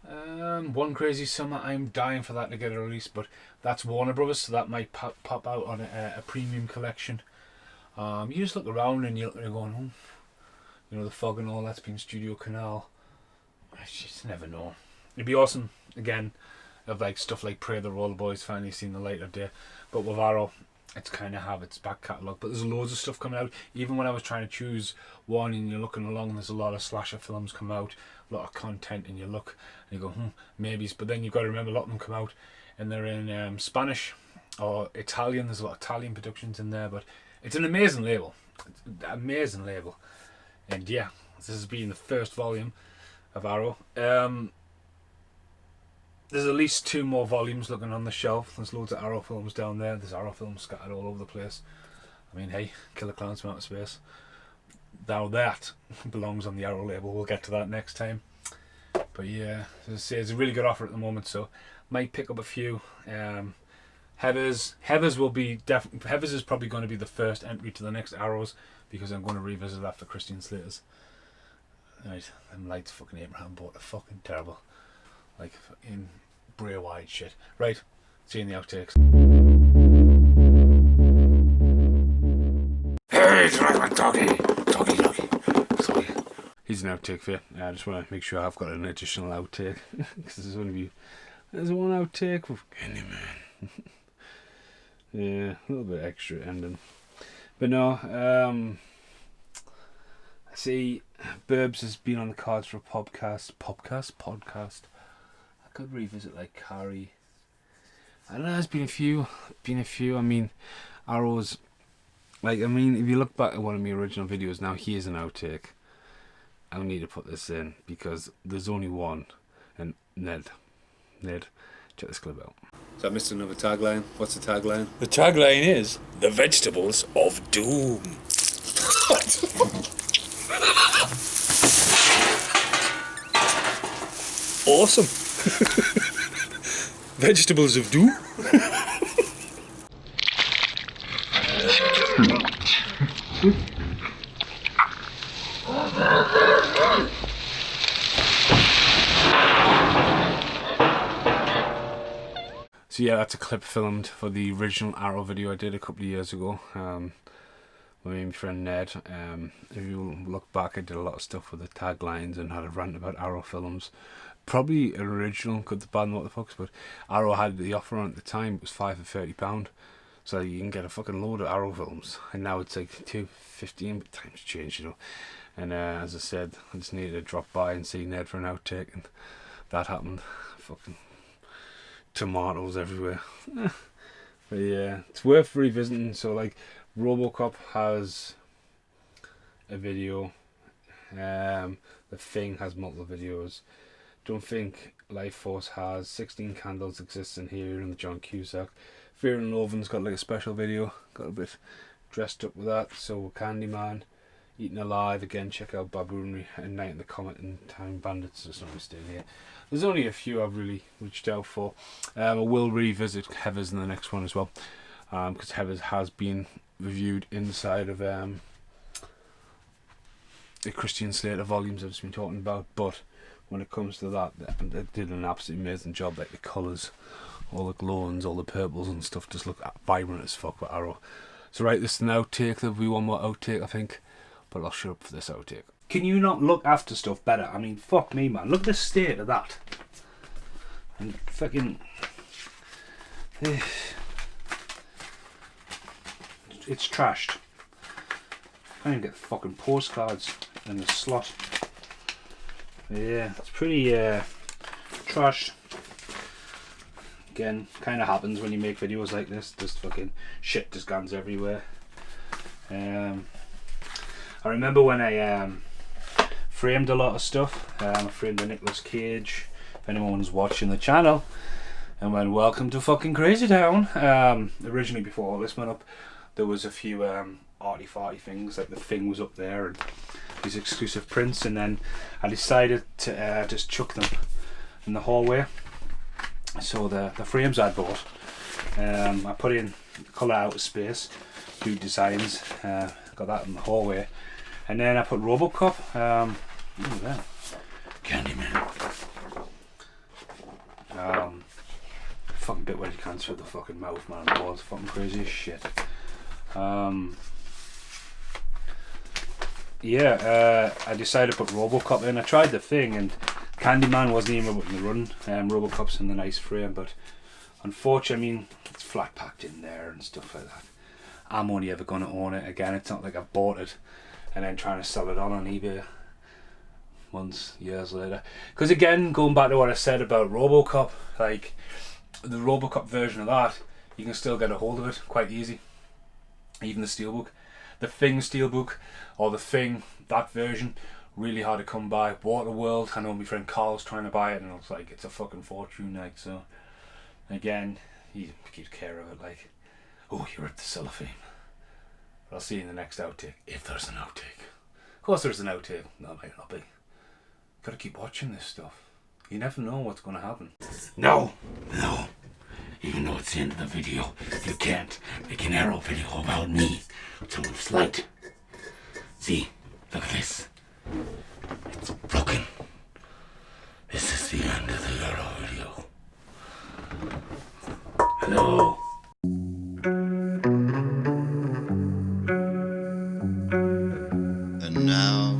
One Crazy Summer, I'm dying for that to get a release, but that's Warner Brothers, so that might pop out on a premium collection. You just look around and you're going, oh, the fog and all that's been Studio Canal. I just never know. It'd be awesome again of like stuff like Pray the Roller Boys finally seen the light of day, but with Arrow, it's kind of have its back catalogue. But there's loads of stuff coming out. Even when I was trying to choose one and you're looking along, there's a lot of slasher films come out, a lot of content, and you look and you go, maybes. But then you've got to remember a lot of them come out and they're in Spanish or Italian. There's a lot of Italian productions in there, but it's an amazing label. It's an amazing label. And yeah, this has been the first volume of Arrow. There's at least 2 more volumes looking on the shelf. There's loads of Arrow films down there. There's Arrow films scattered all over the place. I mean, hey, Killer Clowns from Outer Space. Now that belongs on the Arrow label. We'll get to that next time. But yeah, as I say, it's a really good offer at the moment, so might pick up a few. Heathers will be Heathers is probably going to be the first entry to the next Arrows, because I'm going to revisit that for Christian Slater's. Right, them lights fucking Abraham bought are fucking terrible, like in Bray Wyatt shit. Right, see you in the outtakes. Hey, it's my doggy. Sorry. Here's an outtake for you. I just want to make sure I've got an additional outtake, because there's one outtake with Candyman. Yeah, a little bit extra ending, but no. See, Burbs has been on the cards for a podcast. I could revisit like Carrie. I don't know. There's been a few. I mean, Arrows. Like, I mean, if you look back at one of my original videos, now here's an outtake. I need to put this in because there's only one. And Ned, check this clip out. Is that Mr. Another tagline? What's the tagline? The tagline is the vegetables of doom. Awesome. Vegetables of doom. So yeah, that's a clip filmed for the original Arrow video I did a couple of years ago. With my friend Ned. If you look back, I did a lot of stuff with the taglines and had a rant about Arrow films. Probably an original Good, the Bad and What the Fucks, but Arrow had the offer on at the time. It was £5 for £30, so you can get a fucking load of Arrow films. And now it's like $2.15, but times changed, you know. And as I said, I just needed to drop by and see Ned for an outtake, and that happened. Fucking tomatoes everywhere. But yeah, it's worth revisiting. So like, Robocop has a video. The Thing has multiple videos. Don't think Life Force has 16 Candles Exists in Here and the John Cusack. Fear and Loathing's got like a special video. Got a bit dressed up with that. So Candyman, Eaten Alive, again check out Baboonry and Night in the Comet and Time Bandits. There's not staying here. There's only a few I've really reached out for. I will revisit Heathers in the next one as well, because Heathers has been reviewed inside of the Christian Slater volumes I've just been talking about. But when it comes to that, they did an absolutely amazing job. Like the colours, all the glowings, all the purples and stuff just look vibrant as fuck with Arrow. So right, this is an outtake. There'll be one more outtake I think, but I'll shut up for this outtake. Can you not look after stuff better? I mean, fuck me, man. Look at the state of that. And fucking... It's trashed. I can't even get the fucking postcards in the slot. Yeah, it's pretty trashed. Again, kind of happens when you make videos like this. Just fucking shit just guns everywhere. I remember when I framed a lot of stuff. I framed the Nicolas Cage, if anyone's watching the channel, and went welcome to fucking Crazy Town. Originally, before all this went up, there was a few arty-farty things, like the Thing was up there and these exclusive prints, and then I decided to just chuck them in the hallway. So the frames I bought, I put in colour out of space, do designs, got that in the hallway, and then I put Robocop, Candyman. Fucking bit where you can't through the fucking mouth, man. The wall's fucking crazy as shit. I decided to put Robocop in. I tried the Thing and Candyman wasn't even in the run. Robocop's in the nice frame, but unfortunately, I mean, it's flat packed in there and stuff like that. I'm only ever going to own it again. It's not like I've bought it and then trying to sell it on eBay months, years later. Because again, going back to what I said about Robocop, like the Robocop version of that, you can still get a hold of it quite easy. Even the steelbook. The Thing steelbook, or the Thing, that version, really hard to come by. Waterworld, I know my friend Carl's trying to buy it and it's like, it's a fucking fortune, like, so again, he keeps care of it, like, oh, you ripped the cellophane. But I'll see you in the next outtake, if there's an outtake. Of course there's an outtake, no, it might not be. Gotta keep watching this stuff. You never know what's gonna happen. No, Even though it's the end of the video, you can't make an arrow video about me. So it's light. See, look at this. It's broken. This is the end of the arrow video. Hello. And now